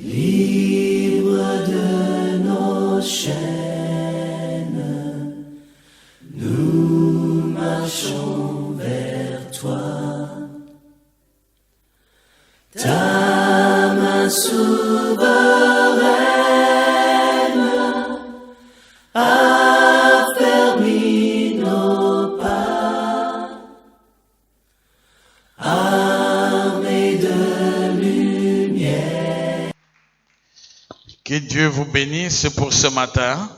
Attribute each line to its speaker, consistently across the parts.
Speaker 1: Libre de nos chaînes, nous marchons vers toi. Ta main souveraine a fermé nos pas, armés de lumière.
Speaker 2: Que Dieu vous bénisse pour ce matin,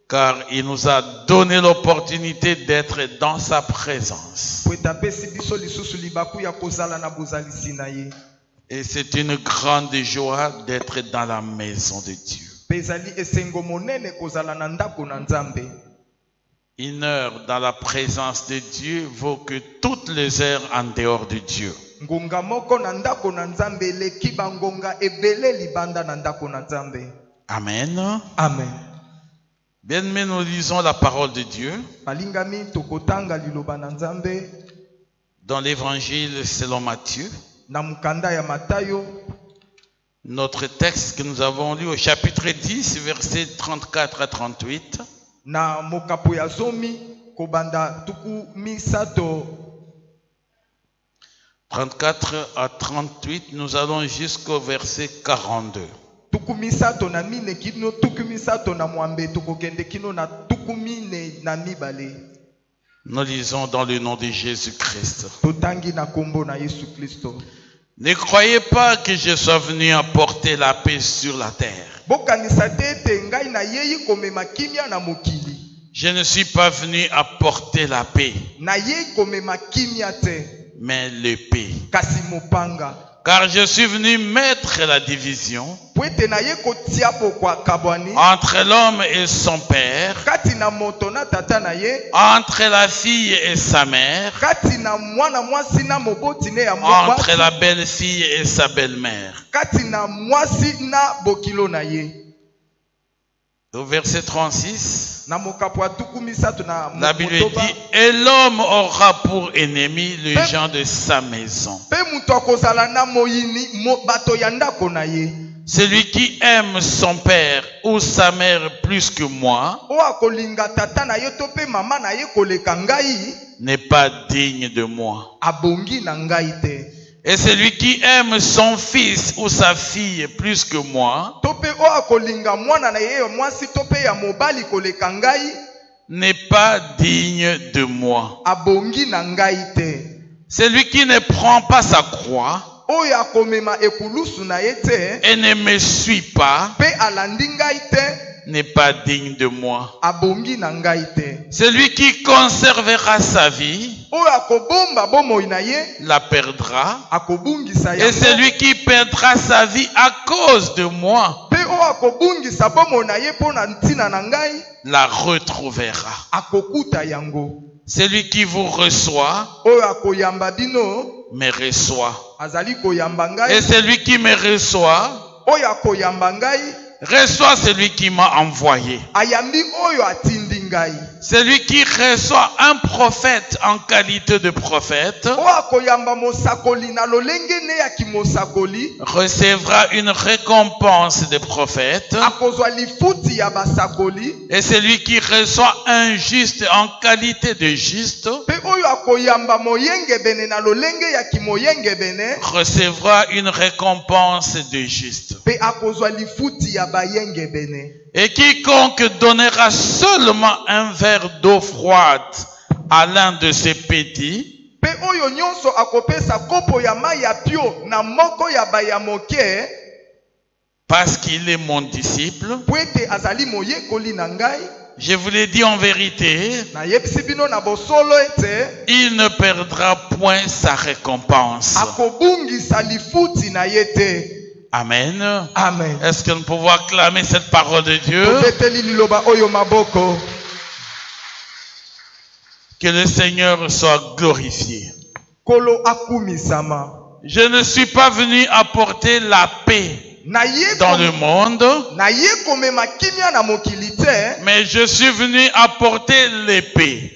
Speaker 2: car il nous a donné l'opportunité d'être dans sa présence. Et c'est une grande joie d'être dans la maison de Dieu. Une heure dans la présence de Dieu vaut que toutes les heures en dehors de Dieu. Amen.
Speaker 3: Amen.
Speaker 2: Bien-aimés, nous lisons la parole de Dieu dans l'évangile selon Matthieu. Notre texte que nous avons lu au chapitre 10, versets 34 à 38. 34 à 38, nous allons jusqu'au verset 42. Nous lisons dans le nom de Jésus-Christ. Ne croyez pas que je sois venu apporter la paix sur la terre. Je ne suis pas venu apporter la paix, mais l'épée. Car je suis venu mettre la division entre l'homme et son père, entre la fille et sa mère, entre la belle-fille et sa belle-mère. Au verset 36, la Bible dit, et l'homme aura pour ennemi les gens de sa maison. Celui qui aime son père ou sa mère plus que moi n'est pas digne de moi. Et celui qui aime son fils ou sa fille plus que moi n'est pas digne de moi. Celui qui ne prend pas sa croix et ne me suit pas n'est pas digne de moi. Celui qui conservera sa vie la perdra, et celui qui perdra sa vie à cause de moi la retrouvera. Celui qui vous reçoit me reçoit, et celui qui me reçoit reçoit celui qui m'a envoyé. Celui qui reçoit un prophète en qualité de prophète recevra une récompense de prophète, et celui qui reçoit un juste en qualité de juste recevra une récompense de juste. Et quiconque donnera seulement un verre d'eau froide à l'un de ses petits parce qu'il est mon disciple, je vous l'ai dit en vérité, il ne perdra point sa récompense. Amen.
Speaker 3: Amen.
Speaker 2: Est-ce que nous pouvons acclamer cette parole de Dieu? Que le Seigneur soit glorifié. Je ne suis pas venu apporter la paix dans le monde, mais je suis venu apporter l'épée.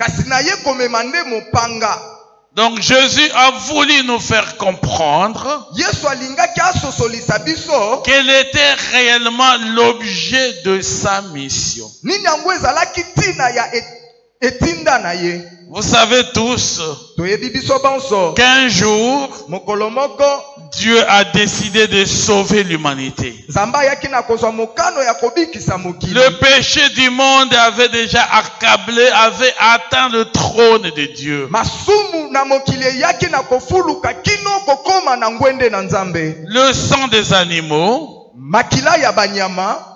Speaker 2: Donc Jésus a voulu nous faire comprendre quel était réellement l'objet de sa mission. Vous savez tous qu'un jour, Dieu a décidé de sauver l'humanité. Le péché du monde avait déjà accablé, avait atteint le trône de Dieu. Le sang des animaux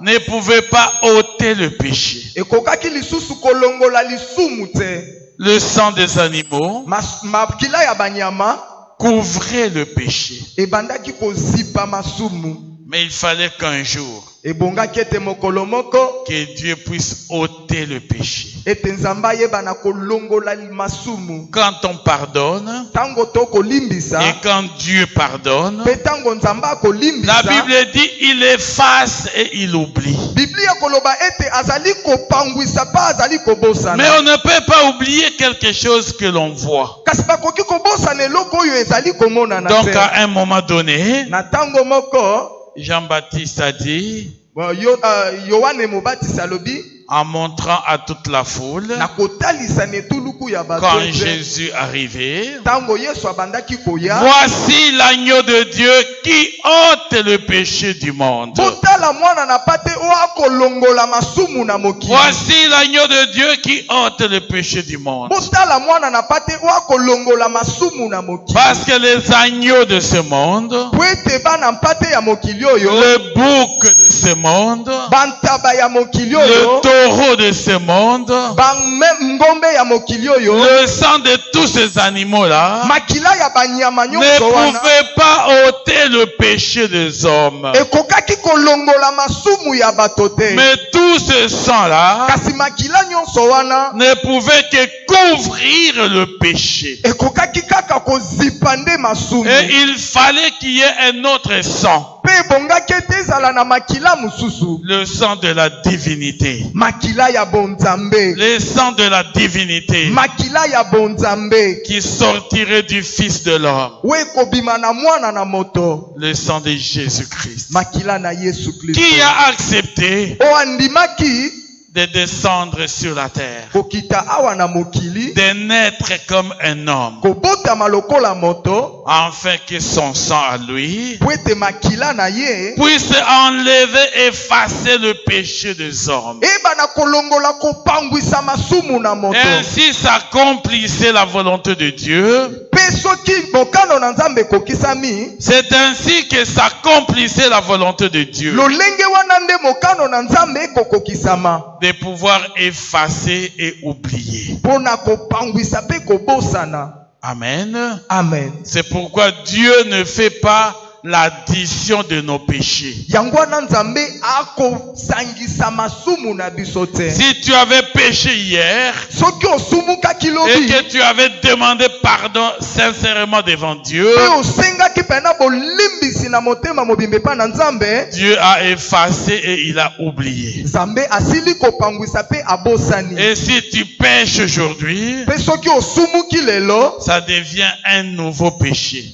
Speaker 2: ne pouvait pas ôter le péché. Le sang des animaux couvrait le péché. Mais il fallait qu'un jour que Dieu puisse ôter le péché. Quand on pardonne et quand Dieu pardonne, la Bible dit il efface et il oublie. Mais on ne peut pas oublier quelque chose que l'on voit. Donc à un moment donné, Jean-Baptiste a dit, en montrant à toute la foule, quand Jésus arrivait, voici l'agneau de Dieu qui ôte le péché du monde. Voici l'agneau de Dieu qui ôte le péché du monde. Parce que les agneaux de ce monde, le bouc de ce monde, le taureau de ce monde, le sang de tous ces animaux-là ne pouvait pas ôter le péché des hommes. Mais tout ce sang-là ne pouvait que couvrir le péché. Et il fallait qu'il y ait un autre sang. Le sang de la divinité. Le sang de la divinité qui sortirait du Fils de l'homme. Le sang de Jésus-Christ. Qui a accepté de descendre sur la terre, de naître comme un homme, afin que son sang à lui puisse enlever, effacer le péché des hommes. Ainsi s'accomplissait la volonté de Dieu. C'est ainsi que s'accomplissait la volonté de Dieu. De pouvoir effacer et oublier. Amen.
Speaker 1: Amen.
Speaker 2: C'est pourquoi Dieu ne fait pas l'addition de nos péchés. Si tu avais péché hier et que tu avais demandé pardon sincèrement devant Dieu, Dieu a effacé et il a oublié. Et si tu pêches aujourd'hui, ça devient un nouveau péché.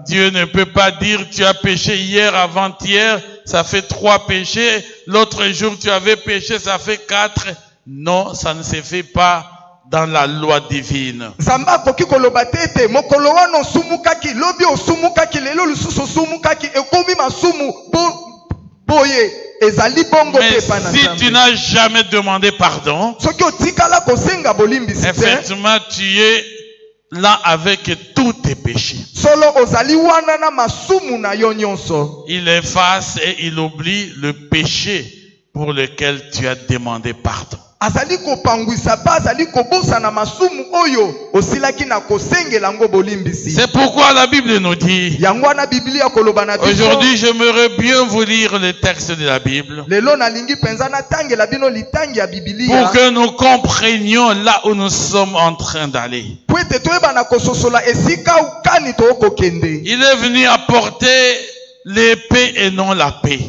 Speaker 2: Dieu ne peut pas dire tu as péché hier, avant-hier, ça fait 3 péchés. L'autre jour tu avais péché, ça fait 4. Non, ça ne se fait pas dans la loi divine. Mais si tu n'as jamais demandé pardon, effectivement tu es là avec tous tes péchés. Il efface et il oublie le péché pour lequel tu as demandé pardon. C'est pourquoi la Bible nous dit, aujourd'hui j'aimerais bien vous lire le texte de la Bible pour que nous comprenions là où nous sommes en train d'aller. Il est venu apporter l'épée et non la paix.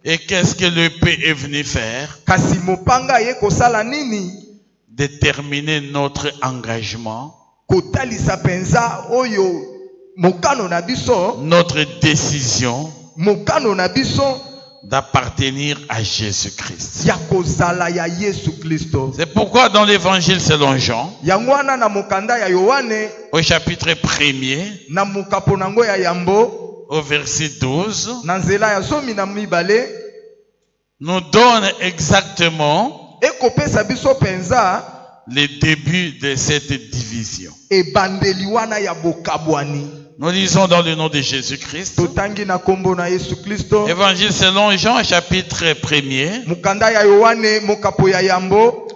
Speaker 2: Et qu'est-ce que l'épée est venu faire?
Speaker 1: Kasi mopanga ye kosala nini?
Speaker 2: Déterminer notre engagement.
Speaker 1: Kotalisa penza oyo mokano na biso.
Speaker 2: Notre décision.
Speaker 1: Mokano na biso.
Speaker 2: D'appartenir à Jésus-Christ.
Speaker 1: Ya kozala ya Yesu Kristo.
Speaker 2: C'est pourquoi dans l'évangile selon Jean,
Speaker 1: yangwana na mokanda ya Yohane,
Speaker 2: au chapitre 1er,
Speaker 1: na mokaponango ya yambo,
Speaker 2: au verset 12,
Speaker 1: na nzela ya zomi na mibale,
Speaker 2: nous donne exactement
Speaker 1: ekopesa biso penza
Speaker 2: le début de cette division.
Speaker 1: Ebandeli wana ya bokabwani.
Speaker 2: Nous lisons dans le nom de Jésus-Christ.
Speaker 1: Totangi na kombo na Yesu Kristo.
Speaker 2: Évangile selon Jean, chapitre 1er.
Speaker 1: Mukanda ya Yohane, mokapo ya yambo.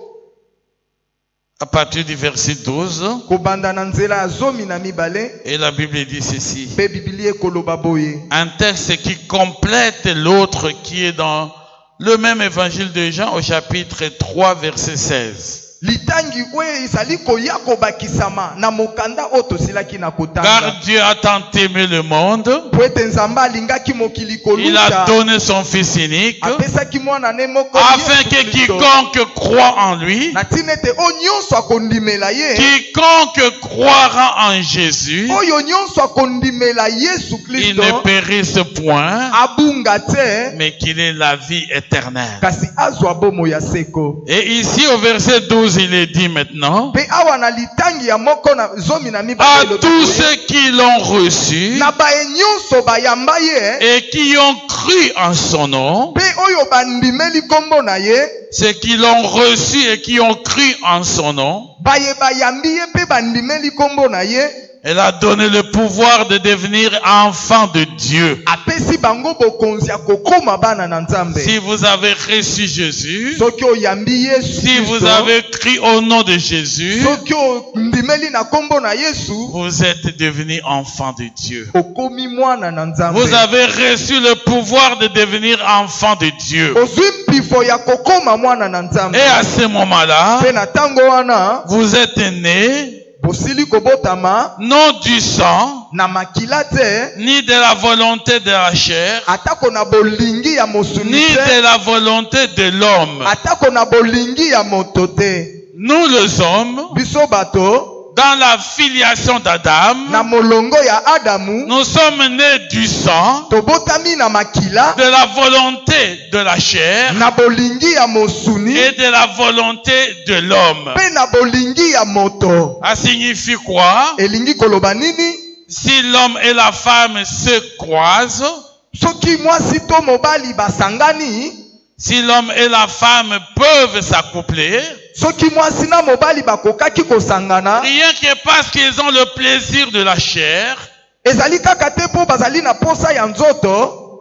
Speaker 2: À partir du verset 12.
Speaker 1: Kobanda na nzela ya zomi na mibale.
Speaker 2: Et la Bible dit ceci.
Speaker 1: Pe Biblie koloba boye.
Speaker 2: Un texte qui complète l'autre qui est dans le même évangile de Jean au chapitre 3, verset 16.
Speaker 1: Litangi we isali koya kobakisama na mokanda oto silaki na kotanga.
Speaker 2: Car Dieu a tant aimé le monde,
Speaker 1: il
Speaker 2: a donné son Fils unique, afin que quiconque croit en lui, quiconque croira en Jésus, il ne périsse point, mais qu'il ait la vie éternelle. Et ici au verset 12, il est dit maintenant, à tous ceux qui l'ont reçu et qui ont cru en son nom, ceux qui l'ont reçu et qui ont cru en son nom, elle a donné le pouvoir de devenir enfant de Dieu. Si vous avez reçu Jésus, si vous avez cru au nom de Jésus, vous êtes devenu enfant de Dieu. Vous avez reçu le pouvoir de devenir enfant de Dieu. Et à ce moment-là, vous êtes né non du sang, ni de la volonté de la chair, ni de la volonté de l'homme. Nous les hommes, dans la filiation d'Adam, nous sommes nés du sang, de la volonté de la chair et de la volonté de l'homme. Ça signifie quoi? Si l'homme et la femme se croisent, si l'homme et la femme peuvent s'accoupler, rien que parce qu'ils ont le plaisir de la chair,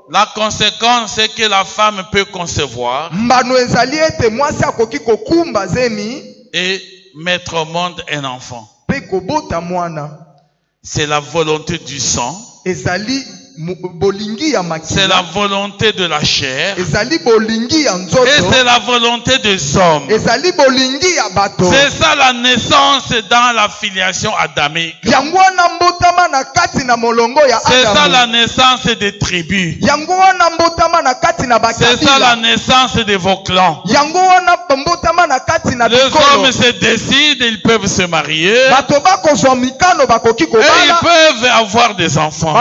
Speaker 2: la conséquence c'est que la femme peut concevoir et mettre au monde un enfant. C'est la volonté du sang. C'est la volonté de la chair. Et c'est la volonté des hommes. C'est ça la naissance dans la filiation adamique. C'est ça la naissance des tribus. C'est ça la naissance de vos clans. Les hommes se décident, ils peuvent se marier. Et ils peuvent avoir des enfants.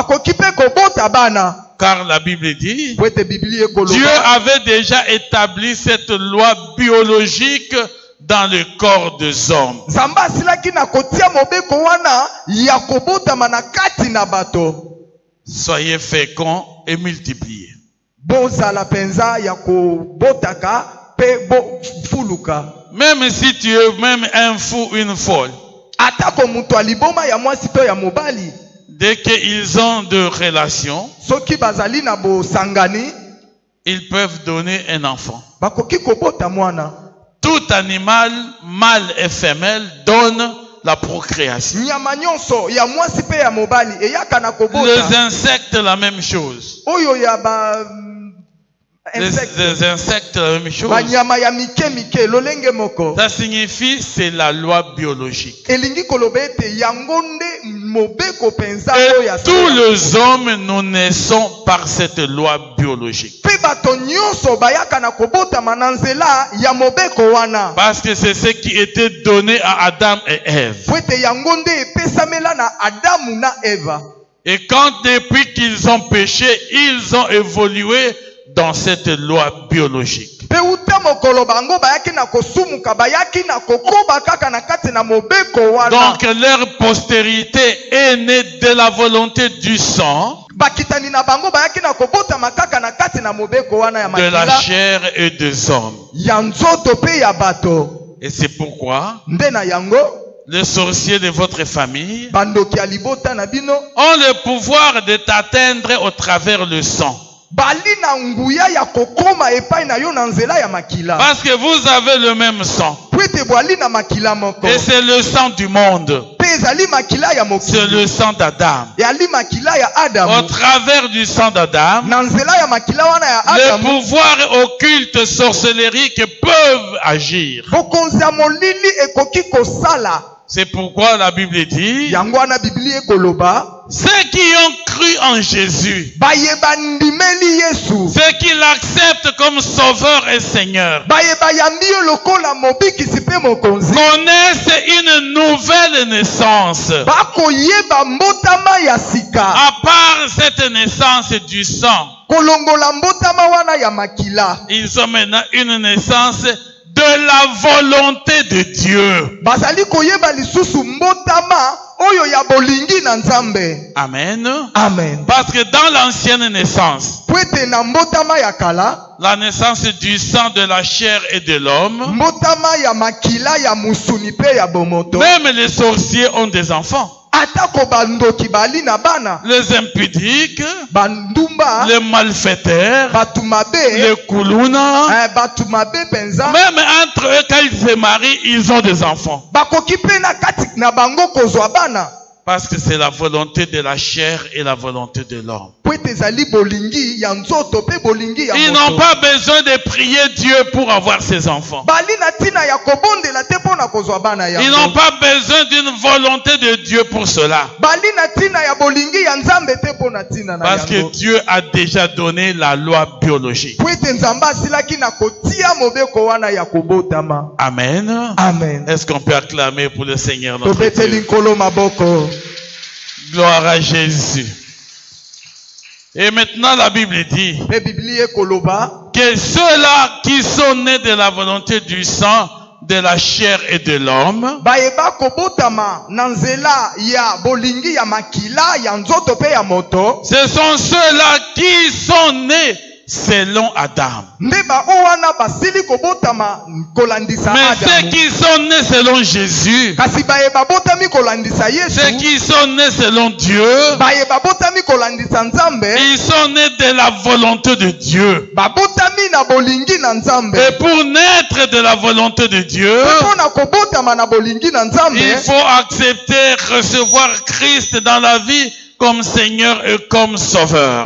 Speaker 2: Car la Bible dit, Dieu avait déjà établi cette loi biologique dans le corps des hommes. Soyez féconds et multipliez. Même si tu es même un fou, une folle, dès qu'ils ont de relations, ils peuvent donner un enfant. Tout animal, mâle et femelle, donne la procréation. Les insectes, la même chose. Les insectes, la même chose. Ça signifie c'est la loi biologique. tous les hommes, nous naissons par cette loi biologique. Parce que c'est ce qui était donné à Adam et Ève. Et quand depuis qu'ils ont péché, ils ont évolué dans cette loi biologique. Donc leur postérité est née de la volonté du sang, de la chair et des hommes. Et c'est pourquoi les sorciers de votre famille ont le pouvoir de t'atteindre au travers le sang. Parce que vous avez le même sang. Et c'est le sang du monde. C'est le sang d'Adam. Au travers du sang d'Adam, les pouvoirs occultes sorcelleries peuvent agir. C'est pourquoi la Bible dit, ceux qui ont cru en Jésus, ceux qui l'acceptent comme sauveur et Seigneur, connaissent une nouvelle naissance. À part cette naissance du sang, ils ont maintenant une naissance de la volonté de Dieu. Amen.
Speaker 1: Amen.
Speaker 2: Parce que dans l'ancienne naissance, la naissance du sang, de la chair et de l'homme, même les sorciers ont des enfants. Les impudiques, les malfaiteurs, les koulouna, même entre eux, quand ils se marient, ils ont des enfants. Parce que c'est la volonté de la chair et la volonté de l'homme. Ils n'ont pas besoin de prier Dieu pour avoir ses enfants. Ils n'ont pas besoin d'une volonté de Dieu pour cela. Parce que Dieu a déjà donné la loi biologique. Amen.
Speaker 1: Amen.
Speaker 2: Est-ce qu'on peut acclamer pour le Seigneur notre Dieu? Gloire à Jésus. Et maintenant la Bible dit que ceux-là qui sont nés de la volonté du sang, de la chair et de l'homme, ce sont ceux-là qui sont nés selon Adam. Mais ceux qui sont nés selon Jésus, ceux qui sont nés selon Dieu, ils sont nés de la volonté de Dieu. Et pour naître de la volonté de Dieu, il faut accepter, recevoir Christ dans la vie comme Seigneur et comme Sauveur.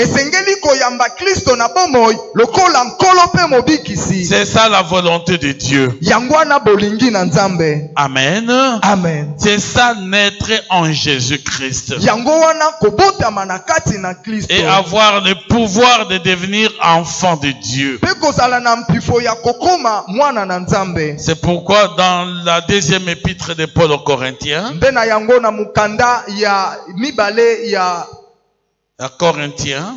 Speaker 2: C'est ça la volonté de Dieu. Amen.
Speaker 1: Amen.
Speaker 2: C'est ça naître en Jésus-Christ. Et avoir le pouvoir de devenir enfant de Dieu. C'est pourquoi dans la deuxième épître de Paul aux Corinthiens, à Corinthiens,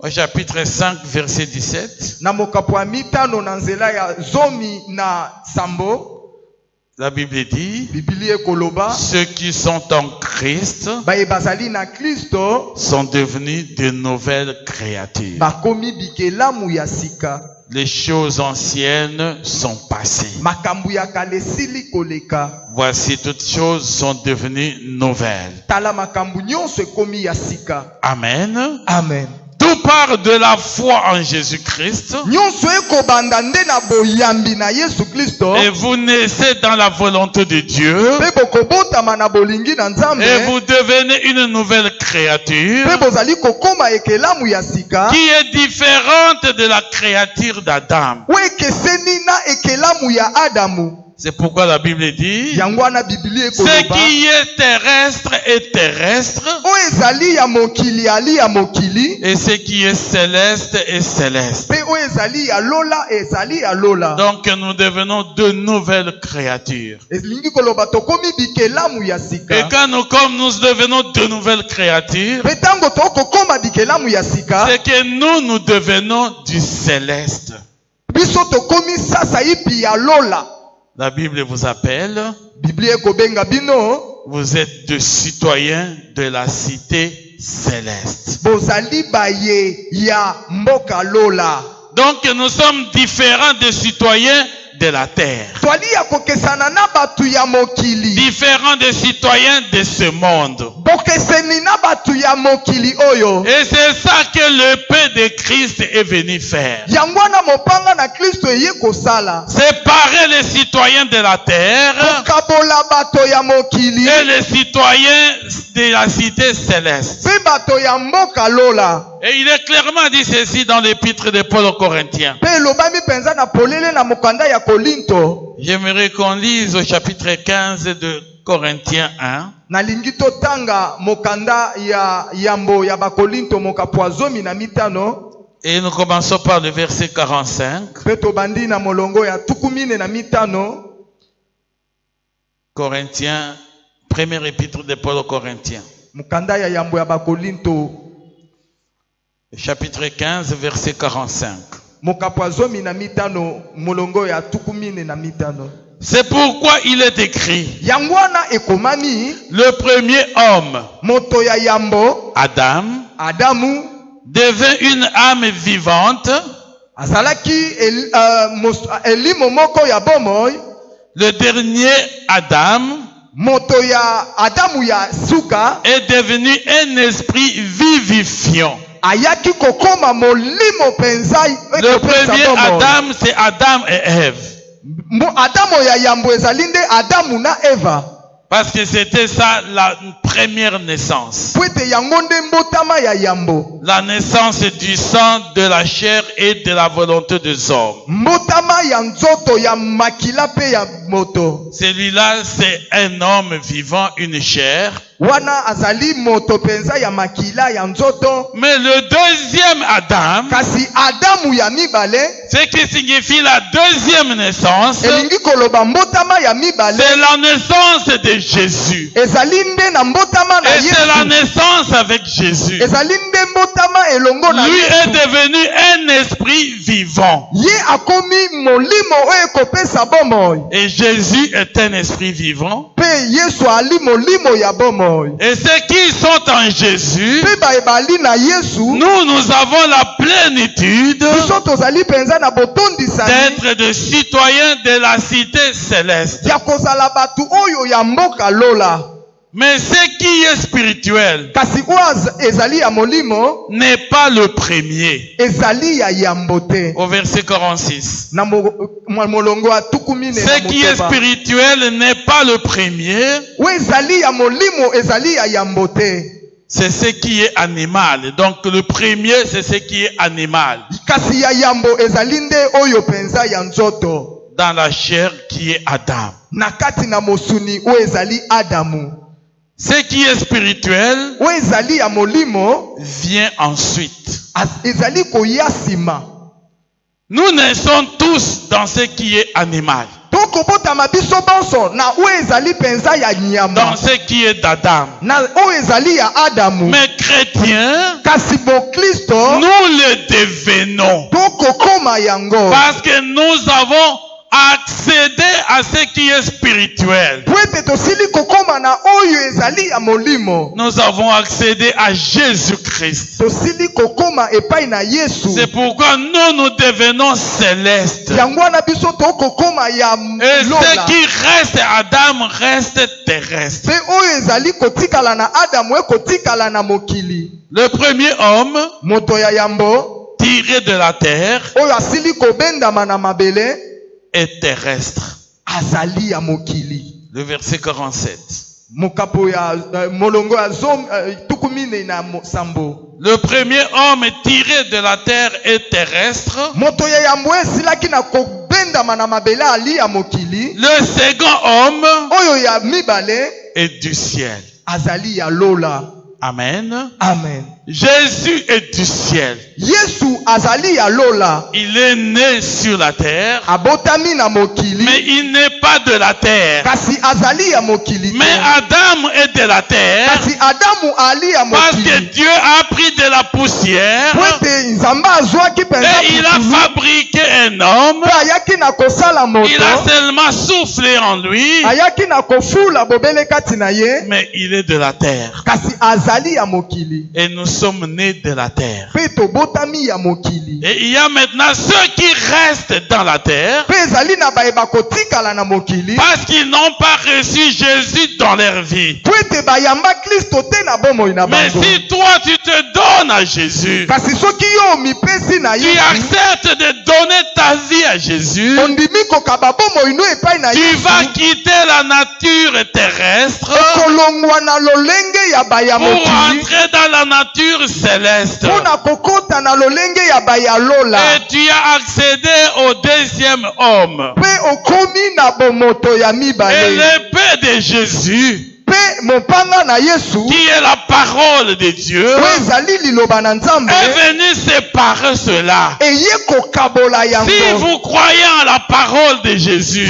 Speaker 2: au chapitre 5, verset 17, la Bible dit, ceux qui sont en Christ sont devenus de nouvelles créatures. Les choses anciennes sont passées. Voici, toutes choses sont devenues nouvelles. Amen.
Speaker 1: Amen.
Speaker 2: Tout part de la foi en Jésus-Christ. Et vous naissez dans la volonté de Dieu. Et vous devenez une nouvelle créature qui est différente de la créature d'Adam. C'est pourquoi la Bible dit, ce qui est terrestre est terrestre, et ce qui est céleste est céleste. Donc nous devenons de nouvelles créatures. Et quand nous devenons de nouvelles créatures, c'est que nous devenons du céleste. La Bible vous appelle, vous êtes des citoyens de la cité céleste. Donc nous sommes différents des citoyens de la terre. Différents des citoyens de ce monde. Et c'est ça que le paix de Christ est venu faire. Séparer les citoyens de la terre et les citoyens de la cité céleste. Et il est clairement dit ceci dans l'épître de Paul aux Corinthiens. J'aimerais qu'on lise au chapitre 15 de Corinthiens 1. Et nous commençons par le verset 45. Corinthiens, première épître de Paul aux Corinthiens. Chapitre 15, verset 45. C'est pourquoi il est écrit, le premier homme, Adam, devint une âme vivante. Le dernier Adam est devenu un esprit vivifiant. Le premier Adam, c'est Adam et Ève. Parce que c'était ça la première naissance. La naissance du sang, de la chair et de la volonté des hommes. Celui-là, c'est un homme vivant, une chair. Mais le deuxième Adam, ce qui signifie la deuxième naissance, c'est la naissance de Jésus. Et c'est la naissance avec Jésus. Lui est devenu un esprit vivant. Et Jésus est un esprit vivant. Et ceux qui sont en Jésus, nous avons la plénitude d'être des citoyens de la cité céleste. Mais ce qui est spirituel n'est pas le premier. Au verset 46. Ce qui est spirituel n'est pas le premier. C'est ce qui est animal. Donc le premier, c'est ce qui est animal. Dans la chair qui est Adam. Ce qui est spirituel vient ensuite. Nous naissons tous dans ce qui est animal. Dans ce qui est d'Adam. Mais chrétiens, nous le devenons. Parce que nous avons accédé à ce qui est spirituel. Nous avons accédé à Jésus-Christ. C'est pourquoi nous devenons célestes. Et ce qui reste Adam reste terrestre. Le premier homme tiré de la terre est terrestre. Le verset 47. Le premier homme tiré de la terre est terrestre. Le second homme est du ciel. Amen.
Speaker 1: Amen.
Speaker 2: Jésus est du ciel. Il est né sur la terre, mais il n'est pas de la terre. Mais Adam est de la terre, parce que Dieu a pris de la poussière et il a fabriqué un homme. Il a seulement soufflé en lui, mais il est de la terre. Et nous sommes nés de la terre. Et il y a maintenant ceux qui restent dans la terre parce qu'ils n'ont pas reçu Jésus dans leur vie. Mais si toi tu te donnes à Jésus, tu acceptes de donner ta vie à Jésus, tu vas quitter la nature terrestre pour entrer dans la nature céleste. Et tu as accédé au deuxième homme. Et l'épée de Jésus, qui est la parole de Dieu, est venue séparer cela. Si vous croyez en la parole de Jésus,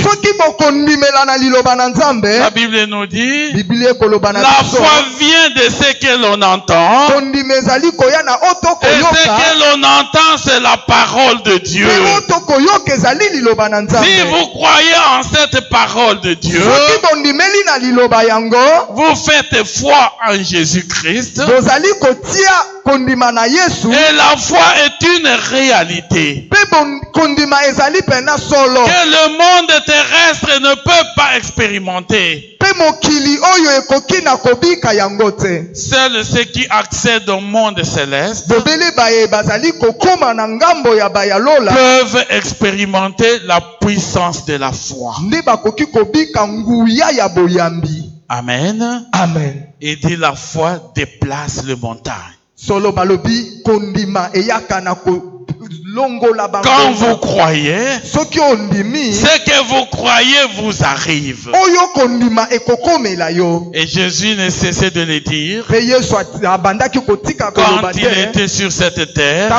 Speaker 2: la Bible nous dit, la foi vient de ce que l'on entend, et ce que l'on entend, c'est la parole de Dieu. Si vous croyez en cette parole de Dieu, vous faites foi en Jésus-Christ, et la foi est une réalité que le monde terrestre ne peut pas expérimenter. Seuls ceux qui accèdent au monde céleste peuvent expérimenter la puissance de la foi. Amen.
Speaker 1: Amen.
Speaker 2: Et dit la foi déplace les montagnes. Quand vous croyez, ce que vous croyez vous arrive. Et Jésus ne cessait de le dire quand il était sur cette terre.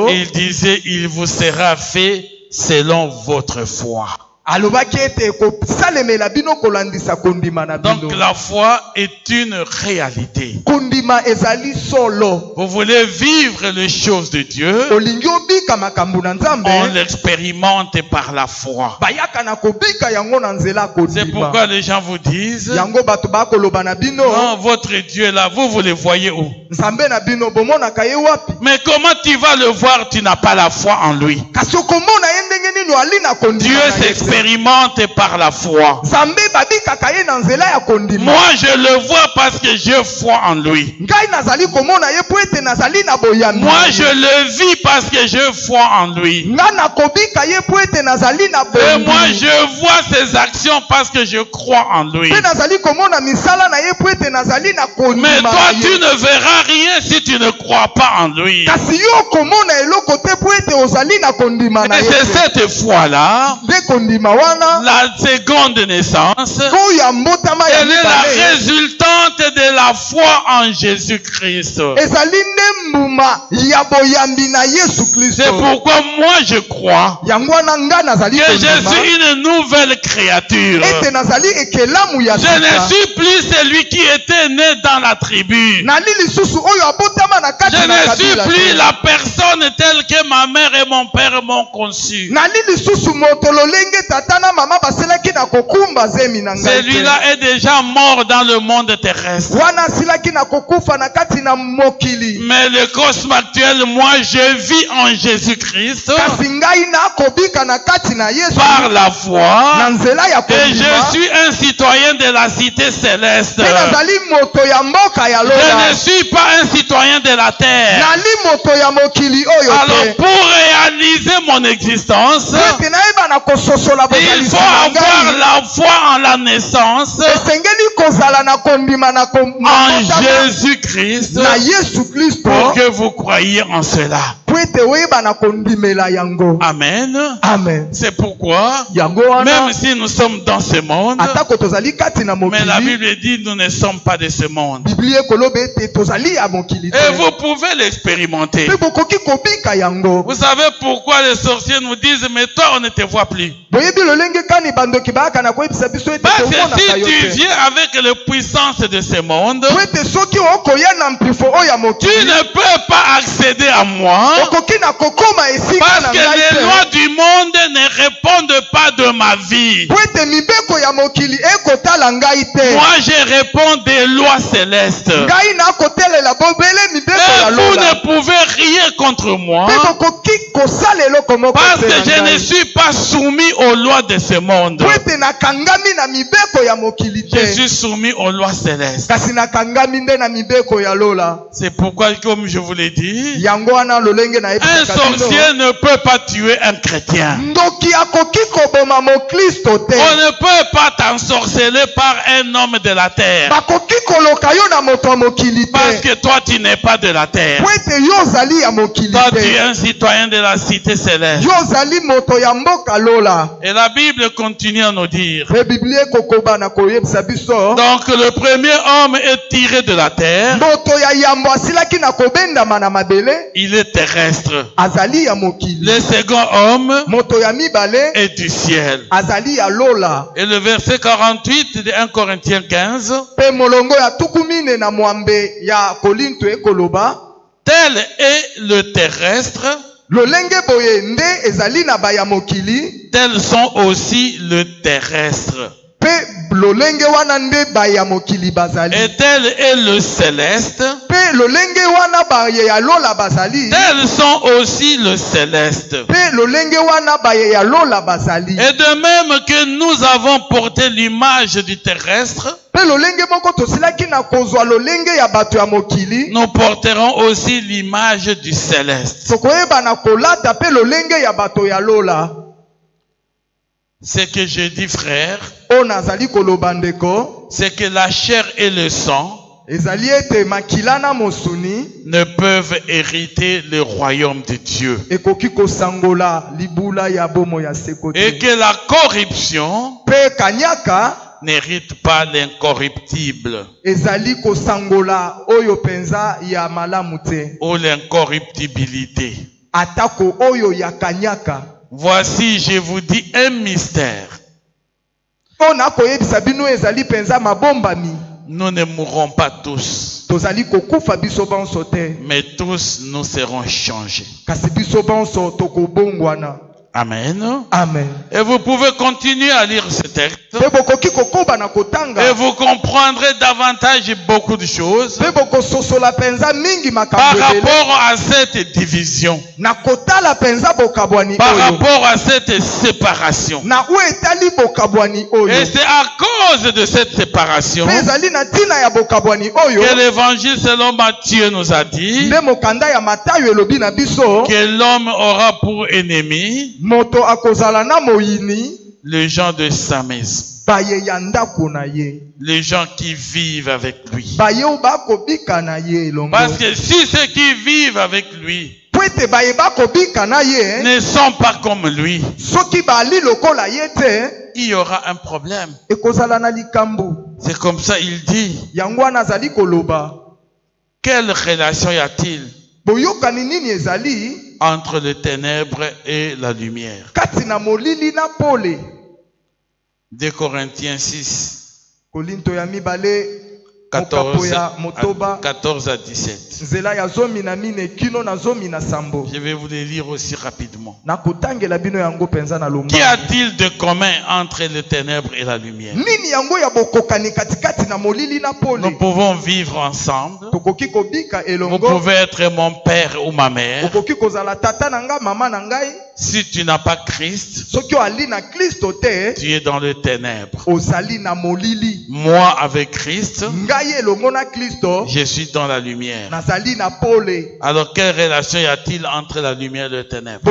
Speaker 2: Il disait, il vous sera fait selon votre foi. Donc la foi est une réalité. Vous voulez vivre les choses de Dieu, on l'expérimente par la foi. C'est pourquoi les gens vous disent, non, votre Dieu est là, vous le voyez où? Mais comment tu vas le voir, tu n'as pas la foi en lui? Dieu s'expérimente par la foi. Moi je le vois parce que j'ai foi en lui. Moi je le vis parce que j'ai foi en lui. Et moi je vois ses actions parce que je crois en lui. Mais toi tu ne verras rien si tu ne crois pas en lui. Et c'est cette foi-là, la seconde naissance, elle est la résultante de la foi en Jésus-Christ. C'est pourquoi moi je crois que je suis une nouvelle créature. Je ne suis plus celui qui était né dans la tribu. Je ne suis plus la personne telle que ma mère et mon père m'ont conçu. Celui-là est déjà mort dans le monde terrestre. Mais le cosme actuel, moi je vis en Jésus-Christ par la foi, et je suis un citoyen de la cité céleste. Je ne suis pas un citoyen de la terre. Alors pour réaliser mon existence, il faut avoir la foi en la naissance en Jésus-Christ pour que vous croyiez en cela. Amen.
Speaker 1: Amen.
Speaker 2: C'est pourquoi, même si nous sommes dans ce monde, mais la Bible dit nous ne sommes pas de ce monde. Et vous pouvez l'expérimenter. Vous savez pourquoi les sorciers nous disent mais toi on ne te voit plus. Parce que si tu viens avec les puissances de ce monde, tu ne peux pas accéder à moi. Parce que les lois du monde ne répondent pas de ma vie. Moi je réponds des lois célestes. Et vous ne pouvez rien contre moi. Parce que je ne suis pas soumis aux lois de ce monde. Je suis soumis aux lois célestes. C'est pourquoi, comme je vous l'ai dit, un sorcier ne peut pas tuer un chrétien. On ne peut pas t'ensorceler par un homme de la terre. Parce que toi tu n'es pas de la terre. Toi tu es un citoyen de la cité céleste. Et la Bible continue à nous dire. Donc le premier homme est tiré de la terre. Il est terrestre. Le second homme est du ciel. Et le verset 48 de 1 Corinthiens 15. Tel est le terrestre. Tels sont aussi le terrestre. Et tel est le céleste. Tels sont aussi le céleste. Et de même que nous avons porté l'image du terrestre, nous porterons aussi l'image du céleste. Ce que je dis, frère, c'est que la chair et le sang ne peuvent hériter le royaume de Dieu. Et que la corruption n'hérite pas l'incorruptible ou l'incorruptibilité. Voici, je vous dis un mystère. Nous ne mourrons pas tous, mais tous nous serons changés. Amen. Amen. Et vous pouvez continuer à lire ce texte. Et vous comprendrez davantage beaucoup de choses par rapport à cette division, par rapport à cette séparation. Et c'est à cause de cette séparation que l'évangile selon Matthieu nous a dit que l'homme aura pour ennemi les gens de sa maison, les gens qui vivent avec lui. Parce que si ceux qui vivent avec lui ne sont pas comme lui, il y aura un problème. C'est comme ça il dit. Quelle relation y a-t-il entre les ténèbres et la lumière? 2 Corinthiens 6, 14 à 17. Je vais vous les lire aussi rapidement. Qu'y a-t-il de commun entre les ténèbres et la lumière? Nous pouvons vivre ensemble. Vous pouvez être mon père ou ma mère. Si tu n'as pas Christ, tu es dans les ténèbres. Moi, avec Christ, je suis dans la lumière. Alors, quelle relation y a-t-il entre la lumière et les ténèbres?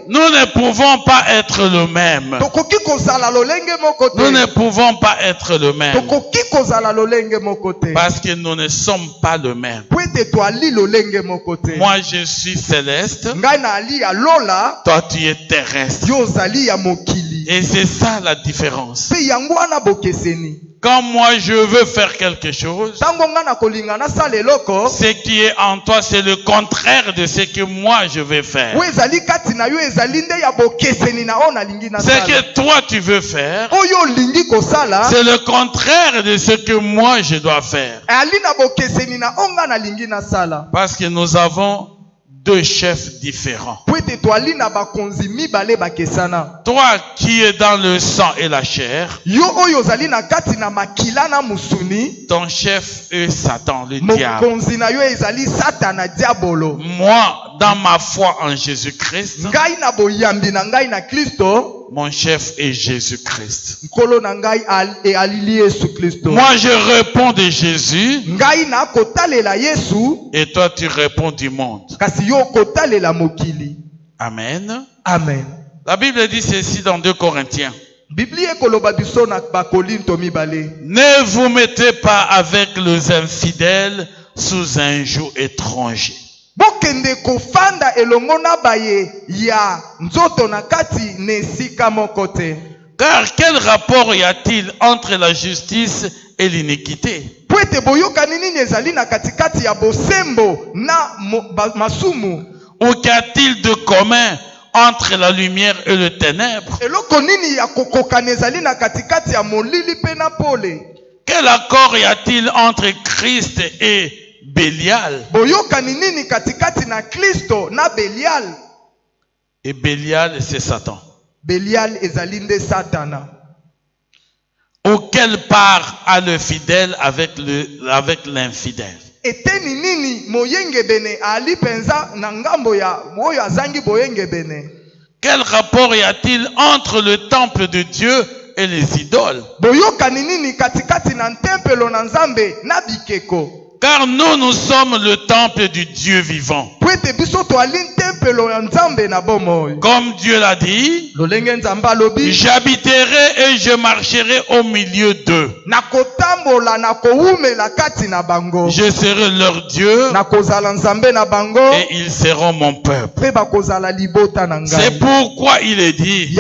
Speaker 2: Nous ne pouvons pas être le même. Nous ne pouvons pas être le même. Parce que nous ne sommes pas le même. Moi, je suis céleste. Toi, tu es terrestre. Et c'est ça la différence. Quand moi je veux faire quelque chose, ce qui est en toi, c'est le contraire de ce que moi je vais faire. Ce que toi tu veux faire, c'est le contraire de ce que moi je dois faire. Parce que nous avons deux chefs différents. Toi qui es dans le sang et la chair, ton chef est Satan, le diable. Moi, dans ma foi en Jésus-Christ, mon chef est Jésus-Christ. Moi, je réponds de Jésus. Et toi, tu réponds du monde. Amen.
Speaker 1: Amen.
Speaker 2: La Bible dit ceci dans 2 Corinthiens. Ne vous mettez pas avec les infidèles sous un joug étranger. Car quel rapport y a-t-il entre la justice et l'iniquité? Ou qu'y-a-t-il de commun entre la lumière et le ténèbre? Quel accord y a-t-il entre Christ et Bélial? Et Bélial, c'est Satan. Ou quelle part a le fidèle avec l'infidèle? Quel rapport y a-t-il entre le temple de Dieu et les idoles? Car nous sommes le temple du Dieu vivant. Comme Dieu l'a dit, j'habiterai et je marcherai au milieu d'eux. Je serai leur Dieu et ils seront mon peuple. C'est pourquoi il est dit,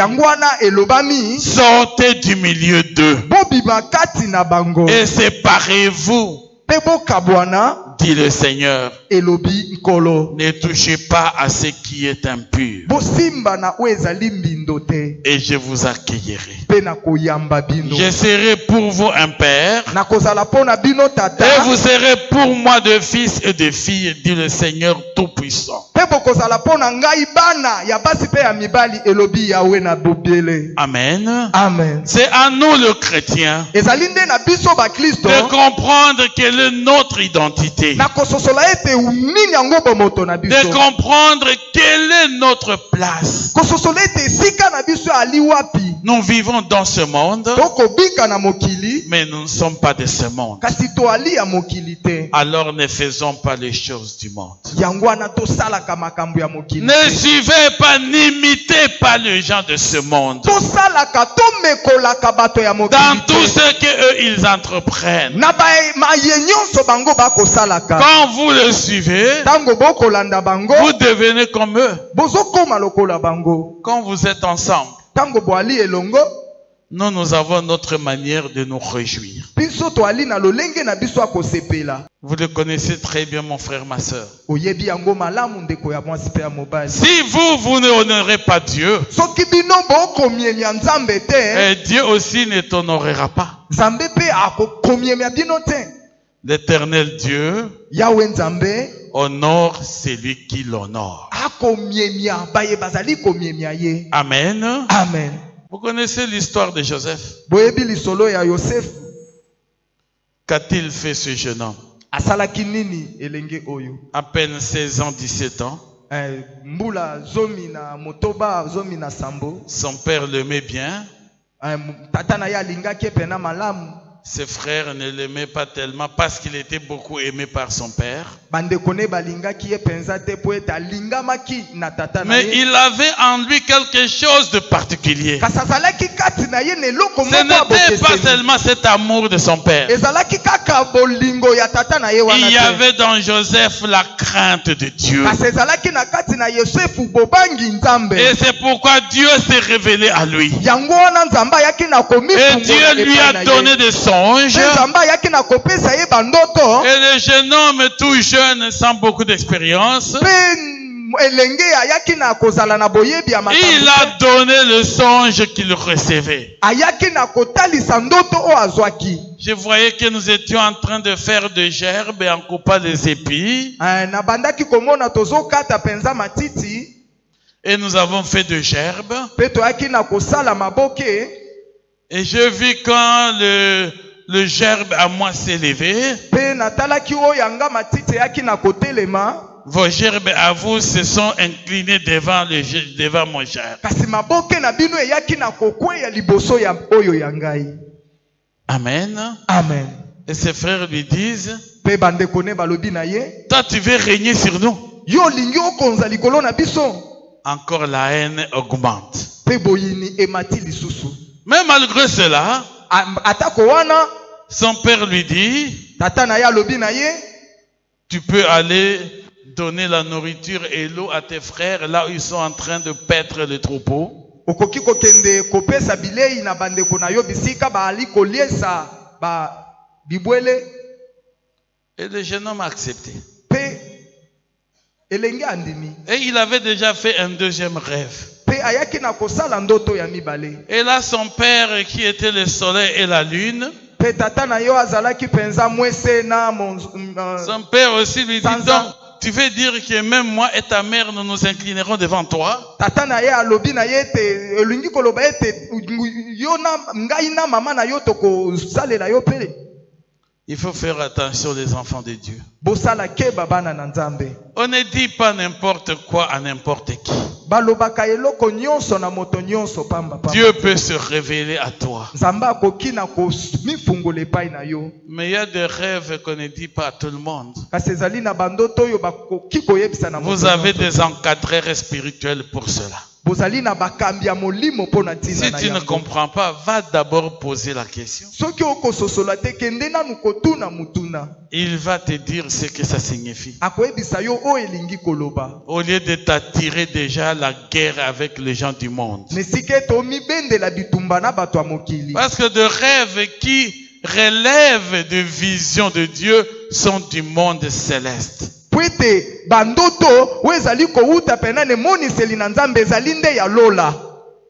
Speaker 2: sortez du milieu d'eux et séparez-vous, dit le Seigneur. Ne touchez pas à ce qui est impur. Et je vous accueillerai. Je serai pour vous un père. Et vous serez pour moi de fils et de filles, dit le Seigneur Tout-Puissant. Amen.
Speaker 1: Amen.
Speaker 2: C'est à nous le chrétien de comprendre quelle est notre identité. De comprendre quelle est notre place. Nous vivons dans ce monde, mais nous ne sommes pas de ce monde. Alors ne faisons pas les choses du monde. Ne suivez pas, n'imitez pas les gens de ce monde. Dans tout ce qu'eux ils entreprennent. Quand vous le suivez, vous devenez comme eux. Quand vous êtes ensemble, nous avons notre manière de nous réjouir. Vous le connaissez très bien, mon frère, ma soeur. Si vous ne honorez pas Dieu, et Dieu aussi ne t'honorera pas. L'Éternel Dieu honore celui qui l'honore. Amen.
Speaker 1: Amen.
Speaker 2: Vous connaissez l'histoire de Joseph?
Speaker 1: Qu'a-t-il fait ce jeune homme?
Speaker 2: À peine 16 ans, 17 ans.
Speaker 1: mbula zomi na motoba zomi na sambo.
Speaker 2: Son père l'aimait bien.
Speaker 1: Tata na ya lingaki pena malamu.
Speaker 2: Ses frères ne l'aimaient pas tellement parce qu'il était beaucoup aimé par son père.
Speaker 1: Mais
Speaker 2: il avait en lui quelque chose de particulier. Ce n'était pas seulement cet amour de son père. Il y avait dans Joseph la crainte de Dieu. Et c'est pourquoi Dieu s'est révélé à lui. Et Dieu lui a donné des songes. Et le jeune homme tout jeune, sans beaucoup d'expérience, il a donné le songe qu'il recevait. Je voyais que nous étions en train de faire des gerbes et en coupant les épis. Et nous avons fait des gerbes. Et je vis quand le gerbe à moi s'est levé. Vos gerbes à vous se sont inclinés devant mon gerbe. Amen.
Speaker 1: Amen.
Speaker 2: Et ses frères lui disent, toi tu veux régner sur nous. Encore la haine augmente. Mais malgré cela, son père lui dit, tu peux aller donner la nourriture et l'eau à tes frères là où ils sont en train de paître le troupeau. Et le jeune homme a accepté. Et il avait déjà fait un deuxième rêve. Et là, son père, qui était le soleil et la lune, son père aussi lui dit, donc, tu veux dire que même moi et ta mère, nous nous inclinerons devant toi? Il faut faire attention aux enfants de Dieu. On ne dit pas n'importe quoi à n'importe qui. Dieu peut se révéler à toi. Mais il y a des rêves qu'on ne dit pas à tout le monde. Vous avez des encadreurs spirituels pour cela. Si tu ne comprends pas, va d'abord poser la question. Il va te dire ce que ça signifie. Au lieu de t'attirer déjà la guerre avec les gens du monde. Parce que de rêves qui relèvent de visions de Dieu sont du monde céleste.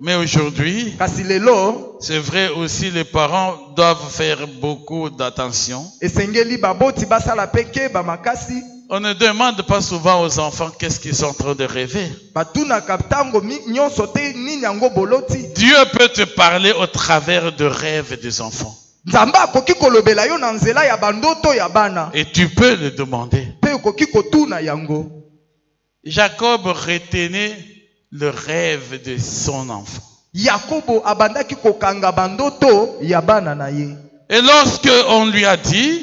Speaker 2: Mais aujourd'hui, c'est vrai aussi, les parents doivent faire beaucoup d'attention. On ne demande pas souvent aux enfants qu'est-ce qu'ils sont en train de rêver. Dieu peut te parler au travers de rêves des enfants. Et tu peux le demander. Jacob retenait le rêve de son enfant. Et lorsque on lui a dit,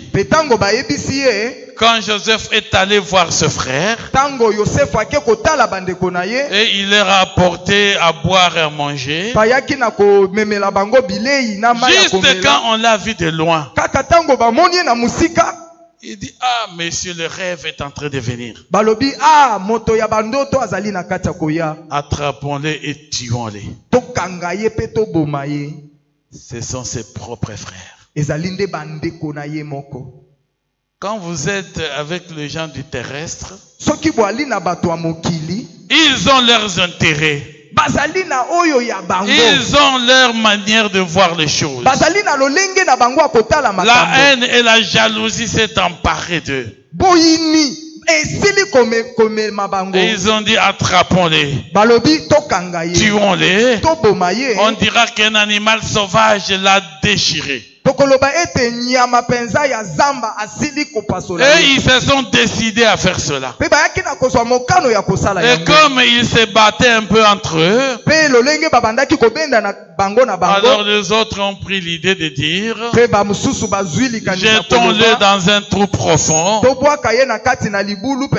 Speaker 2: quand Joseph est allé voir ce frère, et il leur a apporté à boire et à manger, juste quand on l'a vu de loin, il dit, ah, monsieur, le rêve est en train de venir. Attrapons-les et tuons-les. Ce sont ses propres frères. Quand vous êtes avec les gens du terrestre, ils ont leurs intérêts. Ils ont leur manière de voir les choses. La haine et la jalousie s'est emparée d'eux. Et ils ont dit, attrapons-les, tuons-les. On dira qu'un animal sauvage l'a déchiré. Et ils se sont décidés à faire cela. Et comme ils se battaient un peu entre eux, alors les autres ont pris l'idée de dire, jetons-le dans un trou profond.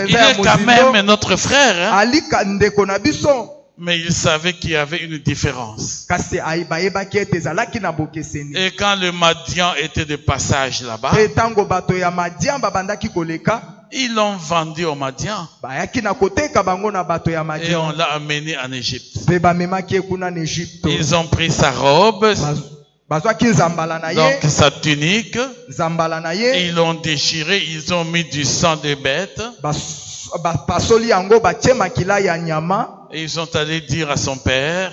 Speaker 2: Il est quand même notre frère, hein? Mais il savait qu'il y avait une différence. Et quand le Madian était de passage là-bas, ils l'ont vendu au Madian. Et on l'a amené en Égypte. Ils ont pris sa robe, donc sa tunique, et ils l'ont déchiré, ils ont mis du sang de bête. Et ils sont allés dire à son père,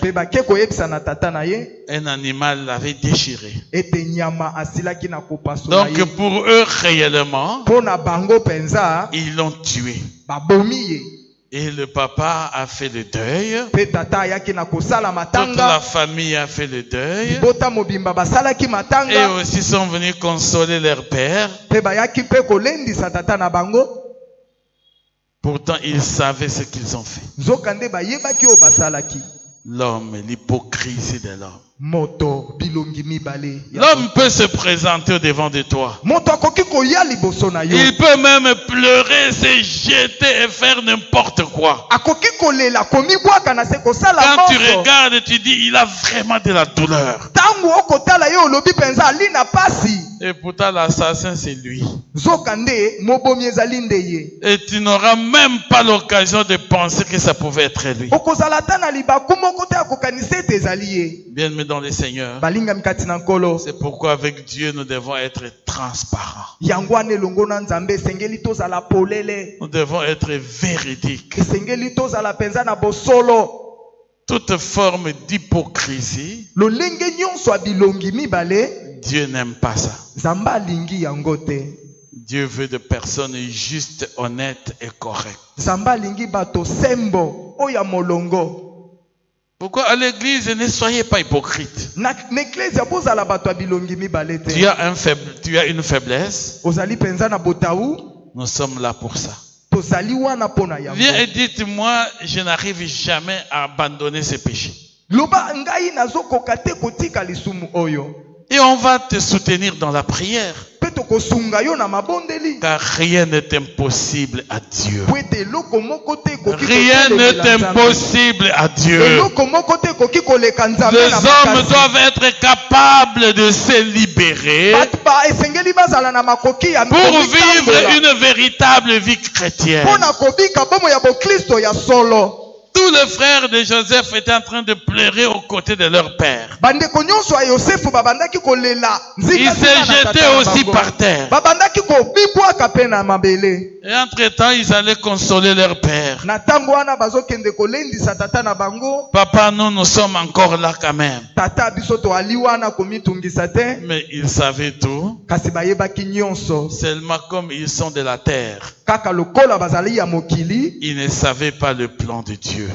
Speaker 2: un animal l'avait déchiré. Donc pour eux réellement, ils l'ont tué. Et le papa a fait le deuil. Toute la famille a fait le deuil. Et aussi sont venus consoler leur père. Pourtant, ils savaient ce qu'ils ont fait. L'homme, l'hypocrisie de l'homme. L'homme peut se présenter au devant de toi. Il peut même pleurer, se jeter et faire n'importe quoi. Quand tu regardes, tu dis, il a vraiment de la douleur. Et pourtant, l'assassin, c'est lui. Et tu n'auras même pas l'occasion de penser que ça pouvait être lui. Bien, mais dans le Seigneur, c'est pourquoi avec Dieu, nous devons être transparents. Nous devons être véridiques. Toute forme d'hypocrisie, Dieu n'aime pas ça. Dieu veut des personnes justes, honnêtes et correctes. Pourquoi à l'église, ne soyez pas hypocrite. Tu as une faiblesse. Nous sommes là pour ça. Viens et dites-moi, je n'arrive jamais à abandonner ce péché. Et on va te soutenir dans la prière. Car rien n'est impossible à Dieu. Rien n'est impossible à Dieu. Les hommes doivent être capables de se libérer pour vivre une véritable vie chrétienne. Tous les frères de Joseph étaient en train de pleurer aux côtés de leur père. Ils se jetaient aussi par terre. Et entre-temps, ils allaient consoler leur père. Papa, nous sommes encore là quand même. Mais ils savaient tout. Seulement comme ils sont de la terre, ils ne savaient pas le plan de Dieu.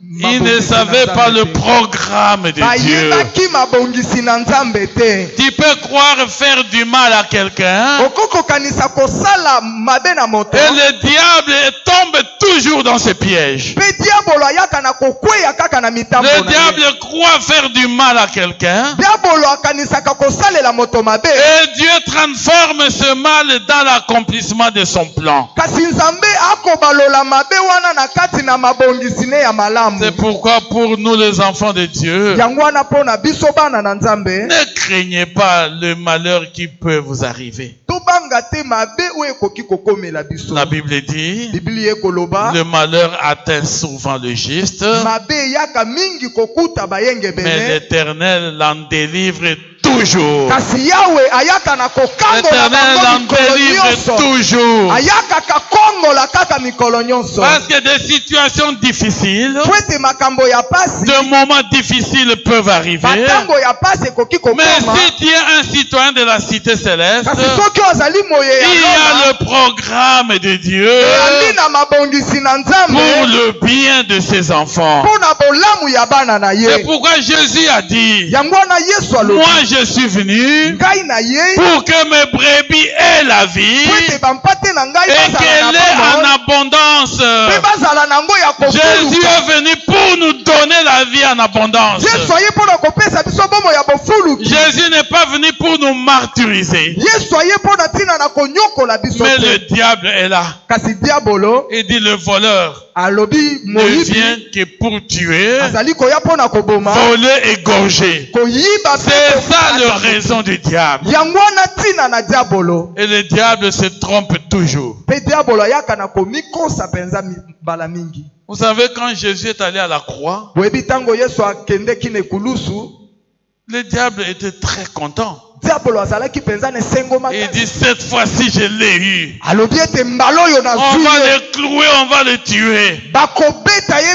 Speaker 2: Ils ne savaient pas le programme de Dieu. Tu peux croire faire du mal à quelqu'un, et le diable tombe toujours dans ses pièges. Le diable croit faire du mal à quelqu'un, et Dieu transforme ce mal dans l'accomplissement de son plan. C'est pourquoi pour nous les enfants de Dieu, ne craignez pas le malheur qui peut vous arriver. La Bible dit, le malheur atteint souvent le juste, mais l'Éternel l'en délivre toujours. L'Éternel l'en délivre toujours. Parce que des situations difficiles, de moments difficiles peuvent arriver. Mais si tu es un citoyen citoyen de la cité céleste,
Speaker 1: Kasi
Speaker 2: il
Speaker 1: soki ozali moye ya
Speaker 2: y
Speaker 1: Roma,
Speaker 2: a le programme de Dieu
Speaker 1: ezali na mabongisi na Nzambe
Speaker 2: pour le bien de ses enfants.
Speaker 1: mpona bolamu ya bana na
Speaker 2: C'est
Speaker 1: ye.
Speaker 2: pourquoi Jésus a dit,
Speaker 1: Yango wana Yesu alobi,
Speaker 2: moi je suis venu
Speaker 1: ngai na ye
Speaker 2: pour que mes brebis aient la vie
Speaker 1: po ete bampate na ngai
Speaker 2: et
Speaker 1: bazala
Speaker 2: qu'elle
Speaker 1: na
Speaker 2: ait
Speaker 1: bongo,
Speaker 2: en abondance.
Speaker 1: mpe bazala na yango ya
Speaker 2: Jésus
Speaker 1: kofuluka.
Speaker 2: est venu pour nous donner la vie en abondance.
Speaker 1: Yesu aye mpona kopesa biso bomo ya bofuluki.
Speaker 2: Jésus n'est pas venu pour nous martyriser.
Speaker 1: Yesu aye mpona ntina na konyokola biso
Speaker 2: Mais le
Speaker 1: te.
Speaker 2: diable est là.
Speaker 1: Kasi diabolo
Speaker 2: Il dit le voleur
Speaker 1: alobi
Speaker 2: ne vient
Speaker 1: moyibi
Speaker 2: que pour tuer,
Speaker 1: azali koya mpona koboma,
Speaker 2: voler, égorger.
Speaker 1: koyiba mpe
Speaker 2: C'est ça
Speaker 1: kokata.
Speaker 2: la raison du diable.
Speaker 1: Yango wana ntina na diabolo.
Speaker 2: Et le diable se trompe toujours.
Speaker 1: Mpe diabolo ayaka na komikosa mpenza mbala mingi.
Speaker 2: Vous savez, quand Jésus est allé à la croix,
Speaker 1: Boyebi ntango Yesu akendeki na ekulusu,
Speaker 2: le diable était très content.
Speaker 1: diabolo azalaki mpenza na esengo
Speaker 2: Il
Speaker 1: makasi.
Speaker 2: dit, cette fois-ci, je l'ai eu.
Speaker 1: Alobi ete mbala oyo
Speaker 2: On va
Speaker 1: nazwi ye,
Speaker 2: le clouer, on va le tuer.
Speaker 1: bakobeta ye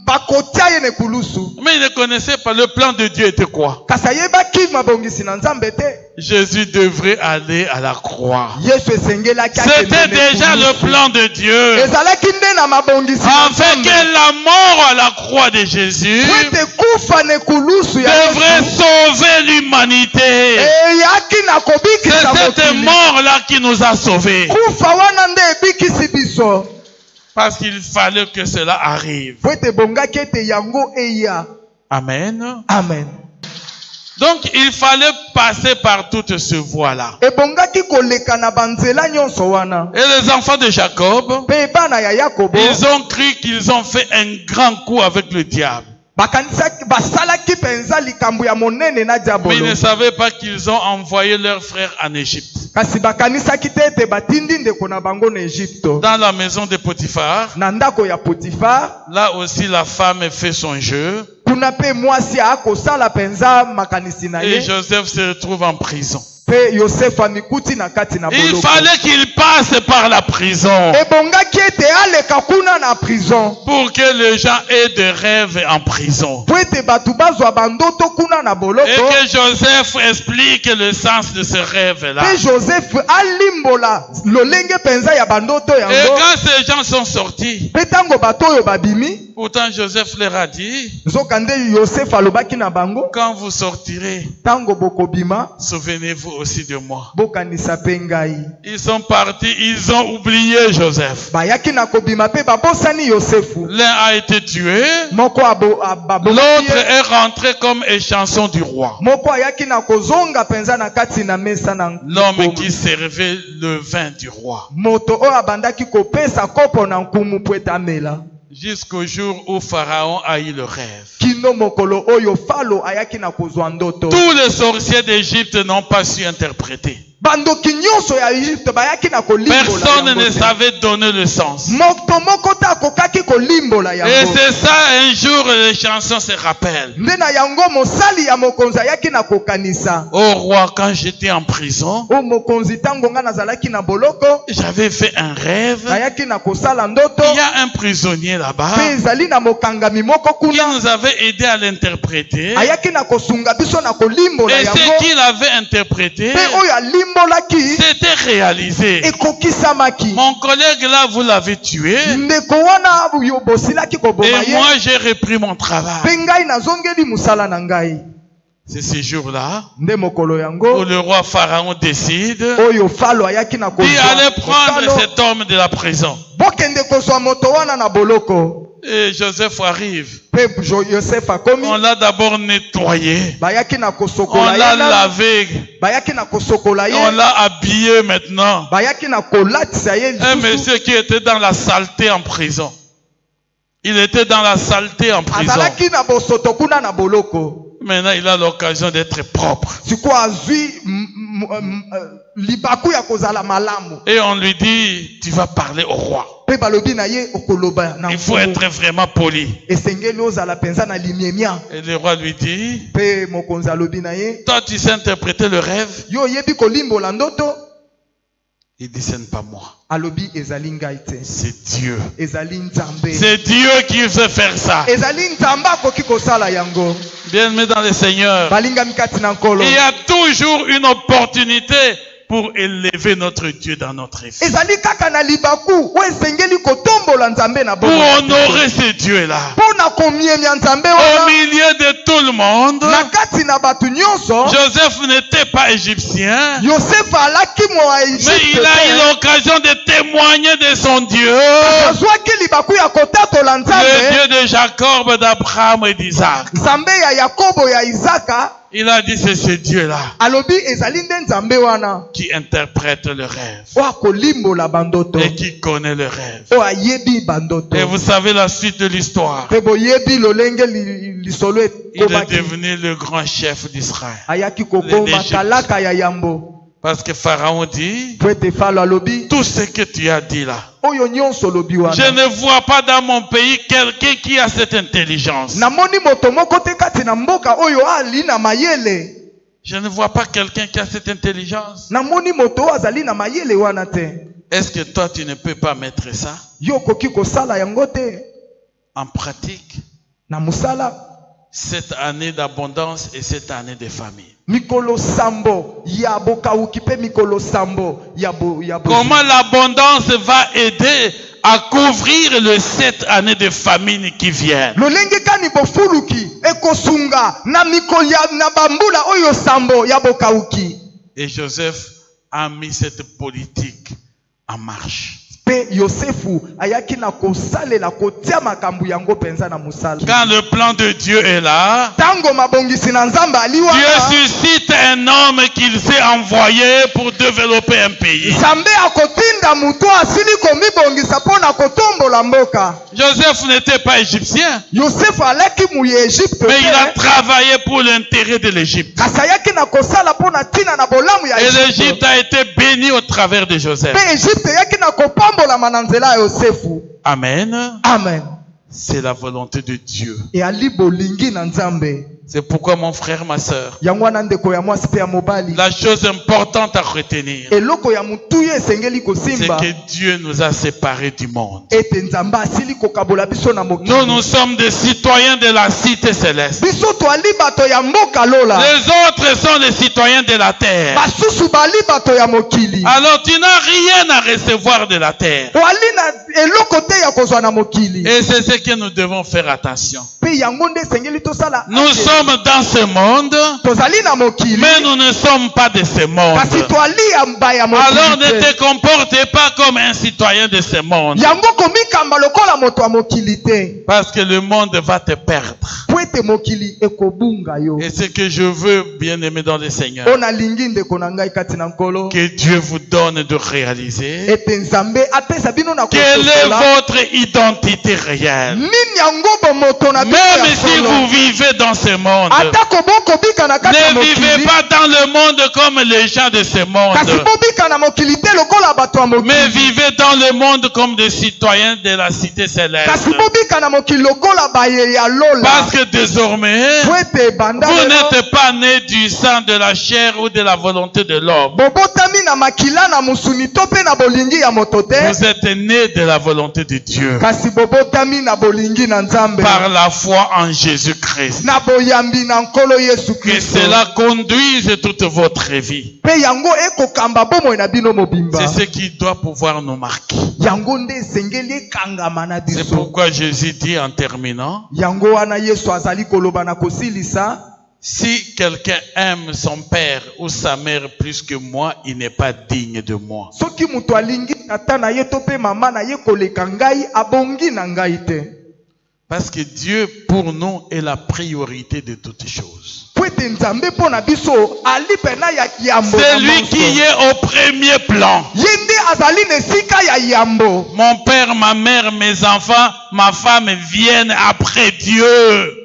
Speaker 1: bakotia ye na ekulusu.
Speaker 2: Mais il ne connaissait pas le plan de Dieu était quoi.
Speaker 1: Kasi ayebaki mabongisi na Nzambe te.
Speaker 2: Jésus devrait aller à la croix.
Speaker 1: Yesu esengelaki
Speaker 2: C'était
Speaker 1: akende na
Speaker 2: déjà le
Speaker 1: ekulusu.
Speaker 2: plan de Dieu.
Speaker 1: Ezalaki nde na mabongisi na
Speaker 2: Afin
Speaker 1: Nzambe.
Speaker 2: que la mort à la croix de Jésus
Speaker 1: Po ete kufa na ekulusu ya
Speaker 2: devrait
Speaker 1: Yesu
Speaker 2: sauver l'humanité.
Speaker 1: eyaki na
Speaker 2: C'est
Speaker 1: kobikisa
Speaker 2: cette
Speaker 1: mokili.
Speaker 2: mort-là qui nous a sauvés.
Speaker 1: Kufa wana nde ebikisi biso.
Speaker 2: Parce qu'il fallait que cela arrive.
Speaker 1: Po ete bongaki ete yango eya.
Speaker 2: Amen.
Speaker 1: Amen.
Speaker 2: Donc il fallait passer par toute ce voie-là.
Speaker 1: Ebongaki koleka na banzela nyonso wana.
Speaker 2: Et les enfants de Jacob,
Speaker 1: Pe bana ya Yakobo
Speaker 2: ils ont cru qu'ils ont fait un grand coup avec le diable.
Speaker 1: basalaki penza likambo ya monene na
Speaker 2: Mais ils
Speaker 1: diabolo.
Speaker 2: ne savaient pas qu'ils ont envoyé leurs frères en Égypte.
Speaker 1: Kasi bakanisaki te ete batindi ndeko na bango na Egypte.
Speaker 2: Dans la maison de Potiphar,
Speaker 1: Na ndako ya Potifar,
Speaker 2: là aussi la femme fait son jeu.
Speaker 1: kuna pe mwasi akosala penza makanisi na
Speaker 2: Et
Speaker 1: ye.
Speaker 2: Joseph se retrouve en prison.
Speaker 1: Pe Yosefa mikuti na kati na
Speaker 2: Il
Speaker 1: boloko.
Speaker 2: fallait qu'il passe par la prison
Speaker 1: Ebongaki ete aleka kuna na prison.
Speaker 2: pour que les gens aient des rêves en prison.
Speaker 1: Po ete batu bazwa bandoto kuna na
Speaker 2: Et
Speaker 1: boloko.
Speaker 2: que Joseph explique le sens de ce rêve-là.
Speaker 1: Pe Joseph alimbola lolenge penza ya bandoto
Speaker 2: Et
Speaker 1: yango.
Speaker 2: quand ces gens sont sortis,
Speaker 1: Pe tango bato oyo babimi,
Speaker 2: pourtant Joseph leur a dit,
Speaker 1: nzokande Yosef alobaki na bango,
Speaker 2: quand vous sortirez,
Speaker 1: tango bokobima,
Speaker 2: souvenez-vous aussi de moi.
Speaker 1: bokanisa pe ngai.
Speaker 2: Ils sont partis, ils ont oublié Joseph.
Speaker 1: Bayaki na kobima pe babosani Yosefu.
Speaker 2: L'un a été tué,
Speaker 1: Moko
Speaker 2: l'autre est rentré comme échanson du roi.
Speaker 1: moko ayaki na kozonga penza na kati na mesa na
Speaker 2: L'homme qui servait le vin du roi.
Speaker 1: moto oyo abandaki kopesa kopo na nkumu po ete amela.
Speaker 2: Jusqu'au jour où Pharaon a eu le rêve.
Speaker 1: Kino mokolo oyo Falo ayaki na kozwa ndoto.
Speaker 2: Tous les sorciers d'Égypte n'ont pas su interpréter.
Speaker 1: Bandoki nyonso ya Egypte bayaki na kolimbola
Speaker 2: Personne
Speaker 1: yango
Speaker 2: ne
Speaker 1: te.
Speaker 2: savait donner le sens.
Speaker 1: Moto moko te akokaki kolimbola
Speaker 2: Et
Speaker 1: yango.
Speaker 2: c'est ça, un jour, les chansons se rappellent.
Speaker 1: Nde na yango mosali ya mokonzi ayaki na kokanisa.
Speaker 2: Au roi, quand j'étais en prison,
Speaker 1: O mokonzi tango nga nazalaki na boloko,
Speaker 2: j'avais fait un rêve.
Speaker 1: ayaki na kosala ndoto.
Speaker 2: Il y a un prisonnier là-bas
Speaker 1: Pe ezali na mokangami moko
Speaker 2: qui
Speaker 1: kuna.
Speaker 2: nous avait aidé à l'interpréter.
Speaker 1: Ayaki na kosunga biso na kolimbola
Speaker 2: Et
Speaker 1: yango.
Speaker 2: ce qu'il avait interprété,
Speaker 1: Pe oyo alimbolaki
Speaker 2: c'était réalisé.
Speaker 1: ekokisamaki.
Speaker 2: Mon collègue là, vous l'avez tué.
Speaker 1: Ndeko wana yo bosilaki koboma
Speaker 2: Et
Speaker 1: ye.
Speaker 2: moi, j'ai repris mon travail.
Speaker 1: Pe ngai nazongeli musala na ngai.
Speaker 2: C'est ce jour-là
Speaker 1: Nde mokolo
Speaker 2: où
Speaker 1: yango
Speaker 2: le roi Pharaon décide
Speaker 1: oyo Falo ayaki na
Speaker 2: d'y aller prendre
Speaker 1: Falo,
Speaker 2: cet homme de la prison.
Speaker 1: bokende kozwa moto wana na boloko.
Speaker 2: Et Joseph arrive.
Speaker 1: Pe Yosef akomi.
Speaker 2: On l'a d'abord nettoyé.
Speaker 1: Bayaki na
Speaker 2: On
Speaker 1: kosokola
Speaker 2: l'a
Speaker 1: ye na-
Speaker 2: lavé.
Speaker 1: bayaki na kosokola ye.
Speaker 2: On l'a habillé maintenant.
Speaker 1: Bayaki na kolatisa ye
Speaker 2: Un
Speaker 1: lisusu.
Speaker 2: monsieur qui était dans la saleté en prison. Il était dans la saleté en prison.
Speaker 1: Azalaki na bosoto kuna na boloko.
Speaker 2: Maintenant, il a l'occasion d'être propre.
Speaker 1: Siko azwi libaku ya kozala malamu.
Speaker 2: Et on lui dit, tu vas parler au roi.
Speaker 1: Pe balobi na ye okoloba na
Speaker 2: Il faut
Speaker 1: nkumu.
Speaker 2: être vraiment poli.
Speaker 1: Esengeli ozala penza na limemia.
Speaker 2: Et le roi lui dit,
Speaker 1: Pe mokonzi alobi na ye,
Speaker 2: toi tu sais interpréter le rêve?
Speaker 1: yo yebi kolimbola ndoto.
Speaker 2: Il dit, ce n'est pas moi.
Speaker 1: Alobi ezali ngai te.
Speaker 2: C'est Dieu.
Speaker 1: Ezali Nzambe.
Speaker 2: C'est Dieu qui veut faire ça.
Speaker 1: Ezali Nzambe akoki kosala yango.
Speaker 2: Bien-aimé dans le Seigneur,
Speaker 1: Balinga mikati na nkolo.
Speaker 2: il y a tous toujours une opportunité pour élever notre Dieu dans notre vie. Pour honorer ce Dieu-là. Au milieu de tout le monde, Joseph n'était pas égyptien, mais il a eu l'occasion de témoigner de son Dieu, le Dieu de Jacob, d'Abraham et d'Isaac. Il a dit, c'est ce Dieu-là qui interprète le rêve et qui connaît le rêve. Et vous savez la suite de l'histoire. Il est devenu le grand chef d'Israël. Parce que Pharaon dit, tout ce que tu as dit là, je ne vois pas dans mon pays quelqu'un qui a cette intelligence. Je ne vois pas quelqu'un qui a cette intelligence. Est-ce que toi tu ne peux pas mettre ça en pratique? Cette année d'abondance et cette année de famille. Comment l'abondance va aider à couvrir les 7 années de famine qui viennent? Et Joseph a mis cette politique en marche. Quand le plan de Dieu est là, Dieu suscite un homme qu'il s'est envoyé pour développer un pays. Joseph n'était pas égyptien, mais il a travaillé pour l'intérêt de l'Égypte. Et l'Égypte a été bénie au travers de Joseph. Amen. Amen. C'est la volonté de Dieu. C'est pourquoi mon frère, ma soeur, la chose importante à retenir, c'est que Dieu nous a séparés du monde. Nous sommes des citoyens de la cité céleste. Les autres sont les citoyens de la terre. Alors tu n'as rien à recevoir de la terre. Et c'est ce que nous devons faire attention. Nous sommes dans ce monde, mais nous ne sommes pas de ce monde. Alors ne te comporte pas comme un citoyen de ce monde. Parce que le monde va te perdre. Et ce que je veux, bien aimé dans le Seigneur, que Dieu vous donne de réaliser quelle est votre identité réelle. Même si vous vivez dans ce monde, ne vivez pas dans le monde comme les gens de ce monde, mais vivez dans le monde comme des citoyens de la cité céleste. Parce que désormais, vous n'êtes pas né du sang de la chair ou de la volonté de l'homme. Vous êtes né de la volonté de Dieu par la foi en Jésus-Christ. Que cela conduise toute votre vie. C'est ce qui doit pouvoir nous marquer. C'est pourquoi Jésus dit en terminant, si quelqu'un aime son père ou sa mère plus que moi, il n'est pas digne de moi. Parce que Dieu pour nous est la priorité de toutes choses. C'est lui qui est au premier plan. Mon père, ma mère, mes enfants, ma femme viennent après Dieu.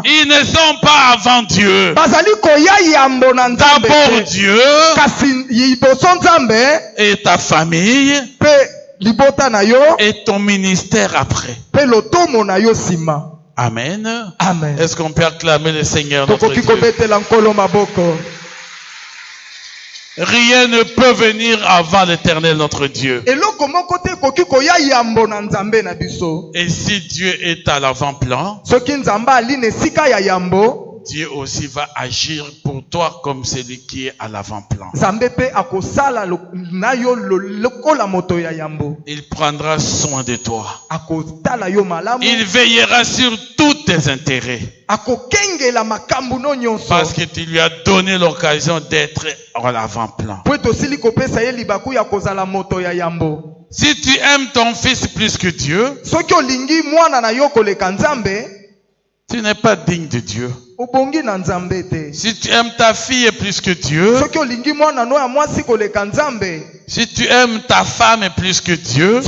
Speaker 2: Ils ne sont pas avant Dieu. D'abord Dieu et ta famille et ton ministère après. Amen. Amen. Est-ce qu'on peut acclamer le Seigneur notre Dieu? Rien ne peut venir avant l'Éternel notre Dieu. Et si Dieu est à l'avant-plan, Dieu aussi va agir pour toi comme celui qui est à l'avant-plan. Il prendra soin de toi. Il veillera sur tous tes intérêts. Parce que tu lui as donné l'occasion d'être à l'avant-plan. Si tu aimes ton fils plus que Dieu, tu n'es pas digne de Dieu. Si tu aimes ta fille plus que Dieu, si tu aimes ta femme plus que Dieu,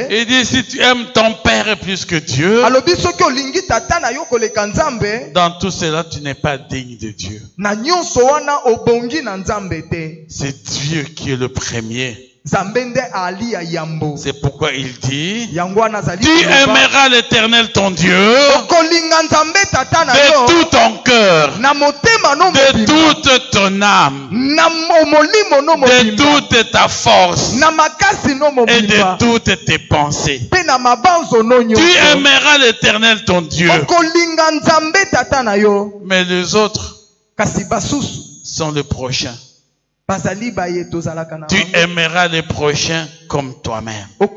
Speaker 2: il dit si tu aimes ton père plus que Dieu, dans tout cela tu n'es pas digne de Dieu. C'est Dieu qui est le premier. C'est pourquoi il dit, tu aimeras l'Éternel ton Dieu de tout ton cœur, de toute ton âme, de toute ta force et de toutes tes pensées. Tu aimeras l'Éternel ton Dieu. Mais les autres sont les prochains. Tu aimeras les prochains comme toi-même. Il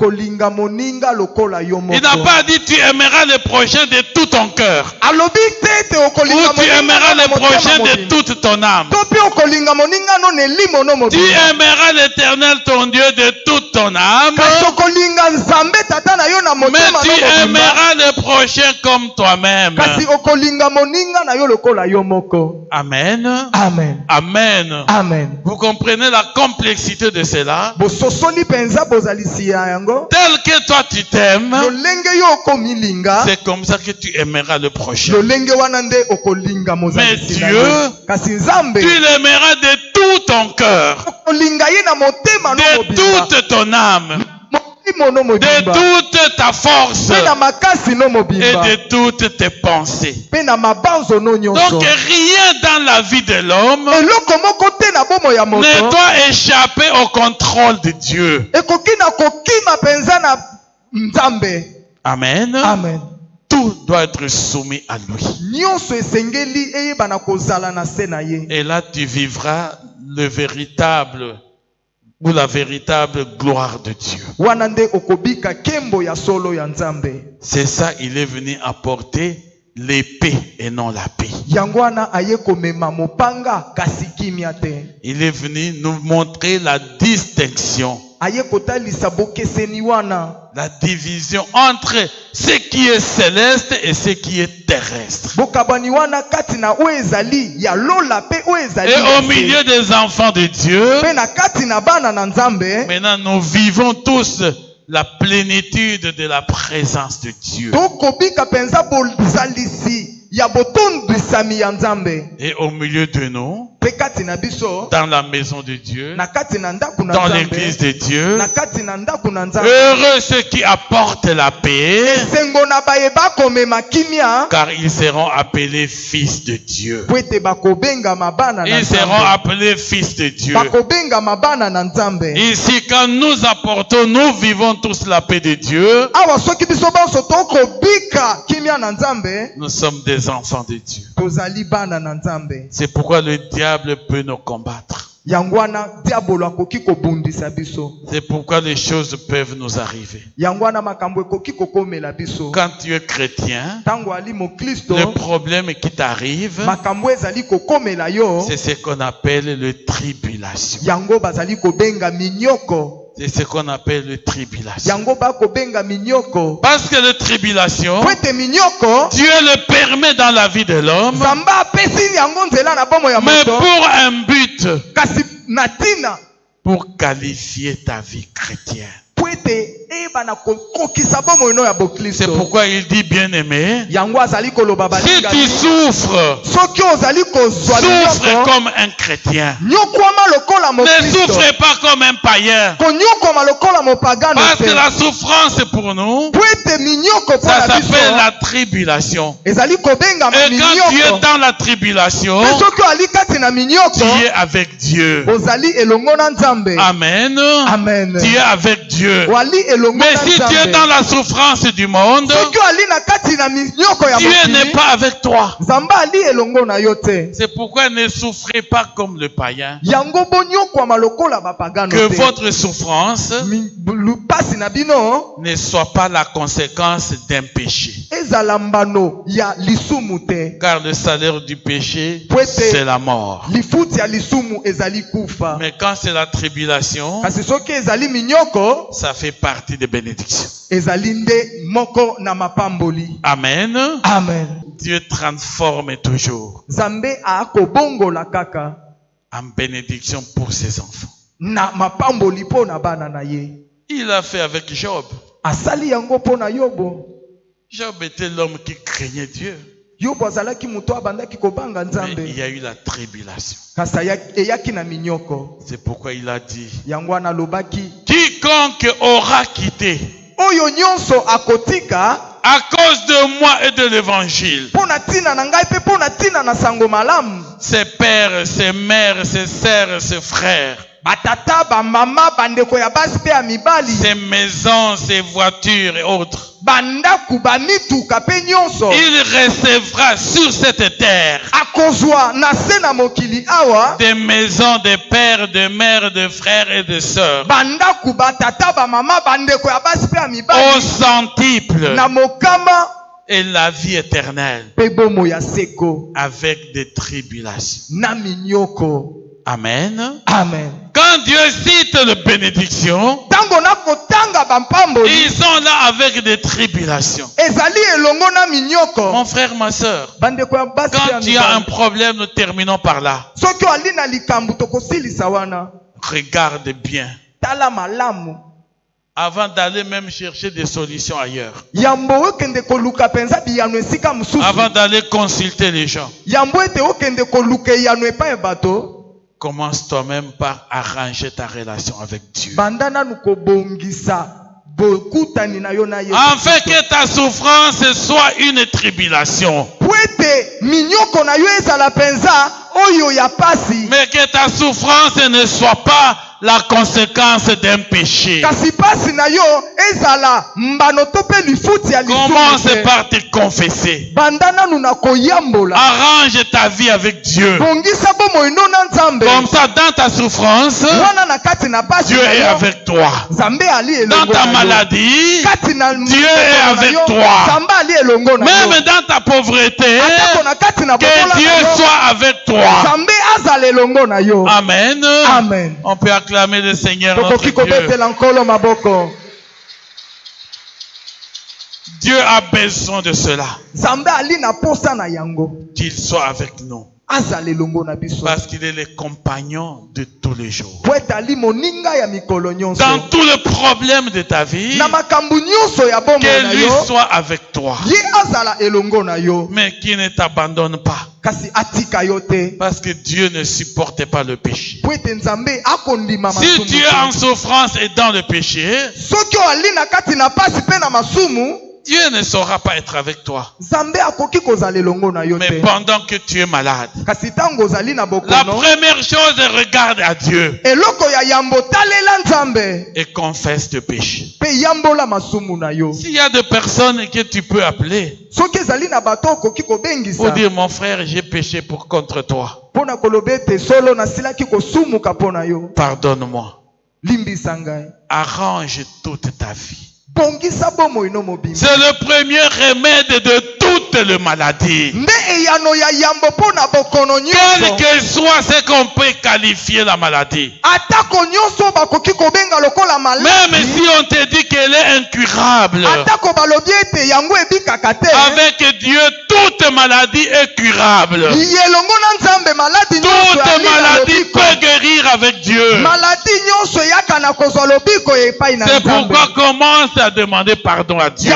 Speaker 2: n'a pas dit tu aimeras les prochains de tout ton cœur. Ou tu aimeras les prochains de toute ton âme. Tu aimeras l'Éternel ton Dieu de toute ton âme. Mais tu aimeras les prochains comme toi-même. Amen.
Speaker 1: Amen.
Speaker 2: Amen.
Speaker 1: Amen.
Speaker 2: Vous comprenez la complexité de cela? Tel que toi tu t'aimes, c'est comme ça que tu aimeras le prochain. Mais Dieu, tu l'aimeras de tout ton cœur, de toute ton âme, de toute ta force et de toutes tes pensées. Donc rien dans la vie de l'homme ne doit échapper au contrôle de Dieu. Amen.
Speaker 1: Amen.
Speaker 2: Tout doit être soumis à lui. Et là tu vivras le véritable ou la véritable gloire de Dieu. C'est ça, il est venu apporter l'épée et non la paix. Il est venu nous montrer la distinction, la division entre ce qui est céleste et ce qui est terrestre. Et au milieu des enfants de Dieu, maintenant nous vivons tous la plénitude de la présence de Dieu. Et au milieu de nous, dans la maison de Dieu, dans l'église de Dieu, heureux ceux qui apportent la paix, car ils seront appelés fils de Dieu. Ils seront appelés fils de Dieu. Ici, quand nous apportons, nous vivons tous la paix de Dieu. Nous sommes des enfants de Dieu. C'est pourquoi le diable peut nous combattre. C'est pourquoi les choses peuvent nous arriver. Quand tu es chrétien, le problème qui t'arrive, c'est ce qu'on appelle le tribulation. C'est ce qu'on appelle le tribulation. Parce que le tribulation, Dieu le permet dans la vie de l'homme, mais pour un but, pour qualifier ta vie chrétienne. C'est pourquoi il dit bien-aimé, si tu souffres, souffre comme un chrétien. Ne souffrez pas comme un païen. Parce que la souffrance pour nous, ça s'appelle la tribulation. Et quand tu es dans la tribulation, tu es avec Dieu. Amen.
Speaker 1: Amen.
Speaker 2: Tu es avec Dieu. Mais si tu es dans la souffrance du monde, Dieu n'est pas avec toi. C'est pourquoi ne souffrez pas comme le païen. Que votre souffrance ne soit pas la conséquence d'un péché. Car le salaire du péché, c'est la mort. Mais quand c'est la tribulation, ça fait partie des bénédictions. Amen.
Speaker 1: Amen.
Speaker 2: Dieu transforme toujours en bénédiction pour ses enfants. Il a fait avec Job. Job était l'homme qui craignait Dieu. Mais il y a eu la tribulation. C'est pourquoi il a dit, quiconque aura quitté à cause de moi et de l'évangile, ses pères, ses mères, ses sœurs, ses frères, ses maisons, ses voitures et autres, il recevra sur cette terre des maisons, des pères, des mères, des frères et des sœurs au centuple et la vie éternelle avec des tribulations. Amen.
Speaker 1: Amen.
Speaker 2: Quand Dieu cite les bénédictions, ils sont là avec des tribulations. Mon frère, ma soeur, quand tu as un problème, nous terminons par là. Regarde bien. Avant d'aller même chercher des solutions ailleurs. Avant d'aller consulter les gens. Commence toi-même par arranger ta relation avec Dieu. Afin que ta souffrance soit une tribulation. Mais que ta souffrance ne soit pas la conséquence d'un péché. Commence par te confesser. Arrange ta vie avec Dieu. Comme ça, dans ta souffrance, Dieu est avec toi. Dans ta maladie, Dieu est avec toi. Même dans ta pauvreté, que Dieu soit avec toi. Amen.
Speaker 1: Amen.
Speaker 2: On peut acclamer le Seigneur notre Dieu. Dieu a besoin de cela. Qu'il soit avec nous. Parce qu'il est le compagnon de tous les jours. Dans tous les problèmes de ta vie, que lui soit avec toi. Mais qu'il ne t'abandonne pas. Parce que Dieu ne supporte pas le péché. Si tu es en souffrance et dans le péché, Dieu ne saura pas être avec toi. Mais pendant que tu es malade, la première chose est regarde à Dieu et confesse tes péchés. S'il y a des personnes que tu peux appeler pour dire, mon frère, j'ai péché contre toi, pardonne-moi, arrange toute ta vie. C'est le premier remède de toutes les maladies. Quel que soit ce qu'on peut qualifier la maladie. Même si on te dit qu'elle est incurable, avec Dieu, toute maladie est curable. Toute maladie peut guérir avec Dieu. C'est pourquoi commence à demander pardon à Dieu.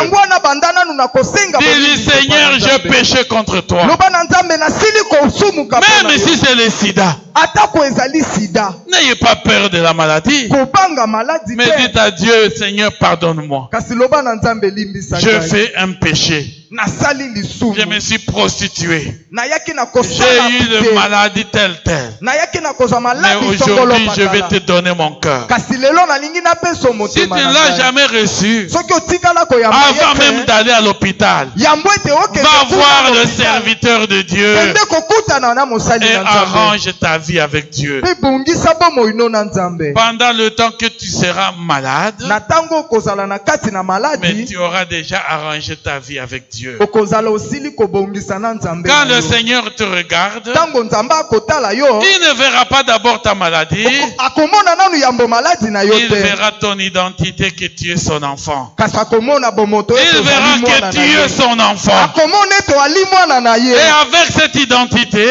Speaker 2: Dis-lui, Seigneur, je péché contre toi. Même si c'est le sida. N'ayez pas peur de la maladie. Mais dites à Dieu, Seigneur, pardonne-moi. Je fais un péché. Je me suis prostitué. J'ai eu une maladie telle. Mais aujourd'hui, je vais te donner mon cœur. Si tu ne l'as jamais reçu, avant même d'aller à l'hôpital, va voir le serviteur de Dieu et arrange ta vie avec Dieu. Pendant le temps que tu seras malade, mais tu auras déjà arrangé ta vie avec Dieu. Quand le Seigneur te regarde, il ne verra pas d'abord ta maladie. Il verra ton identité, que tu es son enfant. Il verra que tu es son enfant. Et avec cette identité,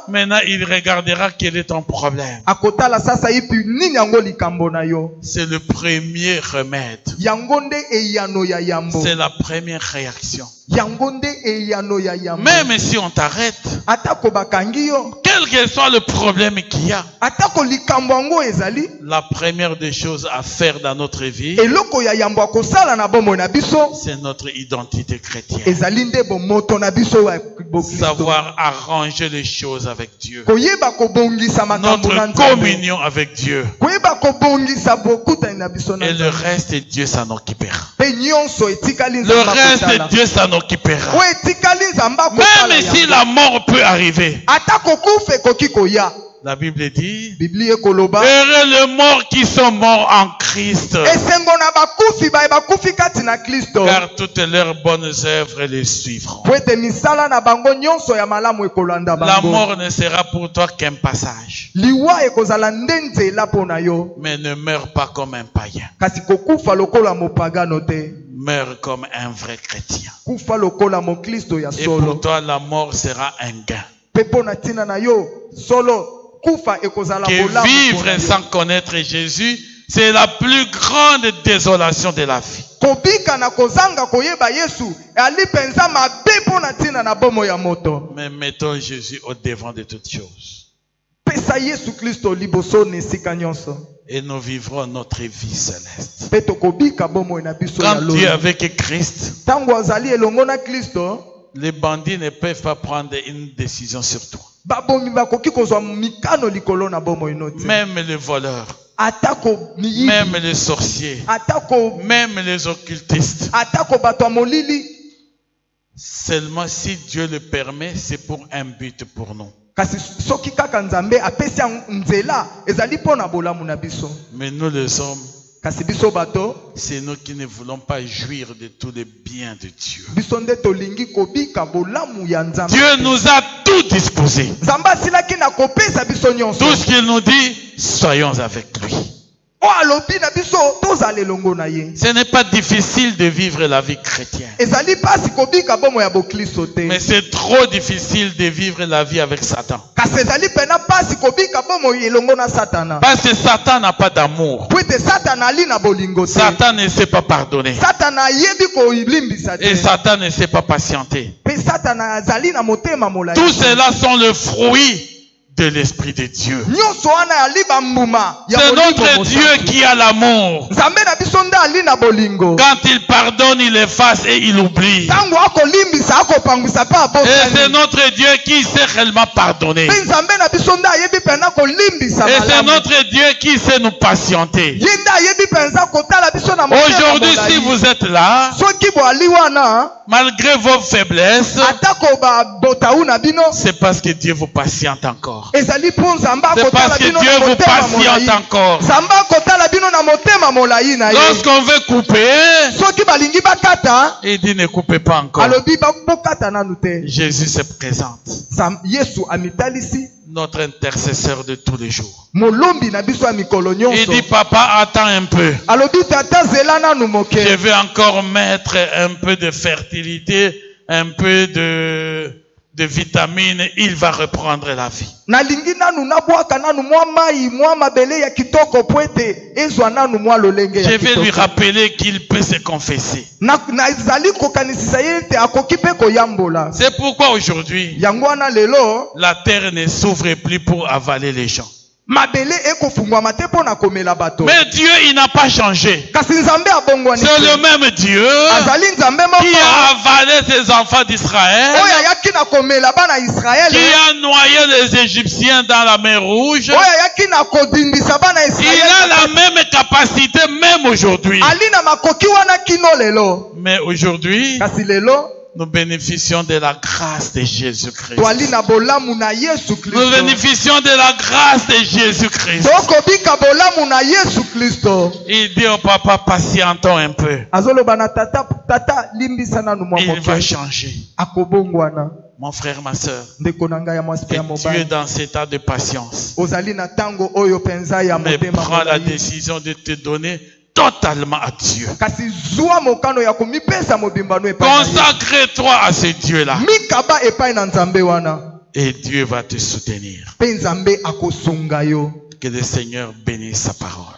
Speaker 2: maintenant il regardera quel est ton problème. C'est le premier remède. C'est la première réaction. Même si on t'arrête, quel que soit le problème qu'il y a, la première des choses à faire dans notre vie, c'est notre identité chrétienne. Savoir arranger les choses avec Dieu. Notre communion avec Dieu. Et le reste, Dieu s'en occupera. Le reste, Dieu s'en occupera. Même si la mort peut arriver. La Bible dit, heureux les morts qui sont morts en Christ, car toutes leurs bonnes œuvres les suivront. La mort ne sera pour toi qu'un passage. Mais ne meurs pas comme un païen. Meurs comme un vrai chrétien. Et pour toi, la mort sera un gain. Que vivre sans connaître Jésus, c'est la plus grande désolation de la vie. Mais mettons Jésus au devant de toutes choses. Et nous vivrons notre vie céleste. Quand tu es avec Christ, les bandits ne peuvent pas prendre une décision sur toi. Même les voleurs, même les sorciers, même les occultistes. Seulement si Dieu le permet, c'est pour un but pour nous. Mais nous les hommes, c'est nous qui ne voulons pas jouir de tous les biens de Dieu. Dieu nous a tout disposé. Tout ce qu'il nous dit, soyons avec lui. Ce n'est pas difficile de vivre la vie chrétienne. Mais c'est trop difficile de vivre la vie avec Satan. Parce que Satan n'a pas d'amour. Satan ne sait pas pardonner. Et Satan ne sait pas patienter. Tout cela sont le fruit de l'Esprit de Dieu. C'est notre Dieu qui a l'amour. Quand il pardonne, il efface et il oublie. Et c'est notre Dieu qui sait réellement pardonner. Et c'est notre Dieu qui sait nous patienter. Aujourd'hui, si vous êtes là, malgré vos faiblesses, c'est parce que Dieu vous patiente encore. C'est parce que Dieu vous patiente encore. Lorsqu'on veut couper, il dit ne coupez pas encore. Jésus se présente. Notre intercesseur de tous les jours. Il dit papa, attends un peu. Je vais encore mettre un peu de fertilité, un peu de de vitamines, il va reprendre la vie. Je vais lui rappeler qu'il peut se confesser. C'est pourquoi aujourd'hui, la terre ne s'ouvre plus pour avaler les gens. Mais Dieu, il n'a pas changé. C'est le même Dieu qui a avalé ses enfants d'Israël, qui a noyé les Égyptiens dans la mer Rouge. Il a la même capacité même aujourd'hui. Mais aujourd'hui, nous bénéficions de la grâce de Jésus-Christ. Nous bénéficions de la grâce de Jésus-Christ. Il dit au papa, patientons un peu. Il va changer. Mon frère, ma soeur, tu es dans cet état de patience. Mais prends la décision de te donner totalement à Dieu. Consacre-toi à ce Dieu-là. Et Dieu va te soutenir. Que le Seigneur bénisse sa parole.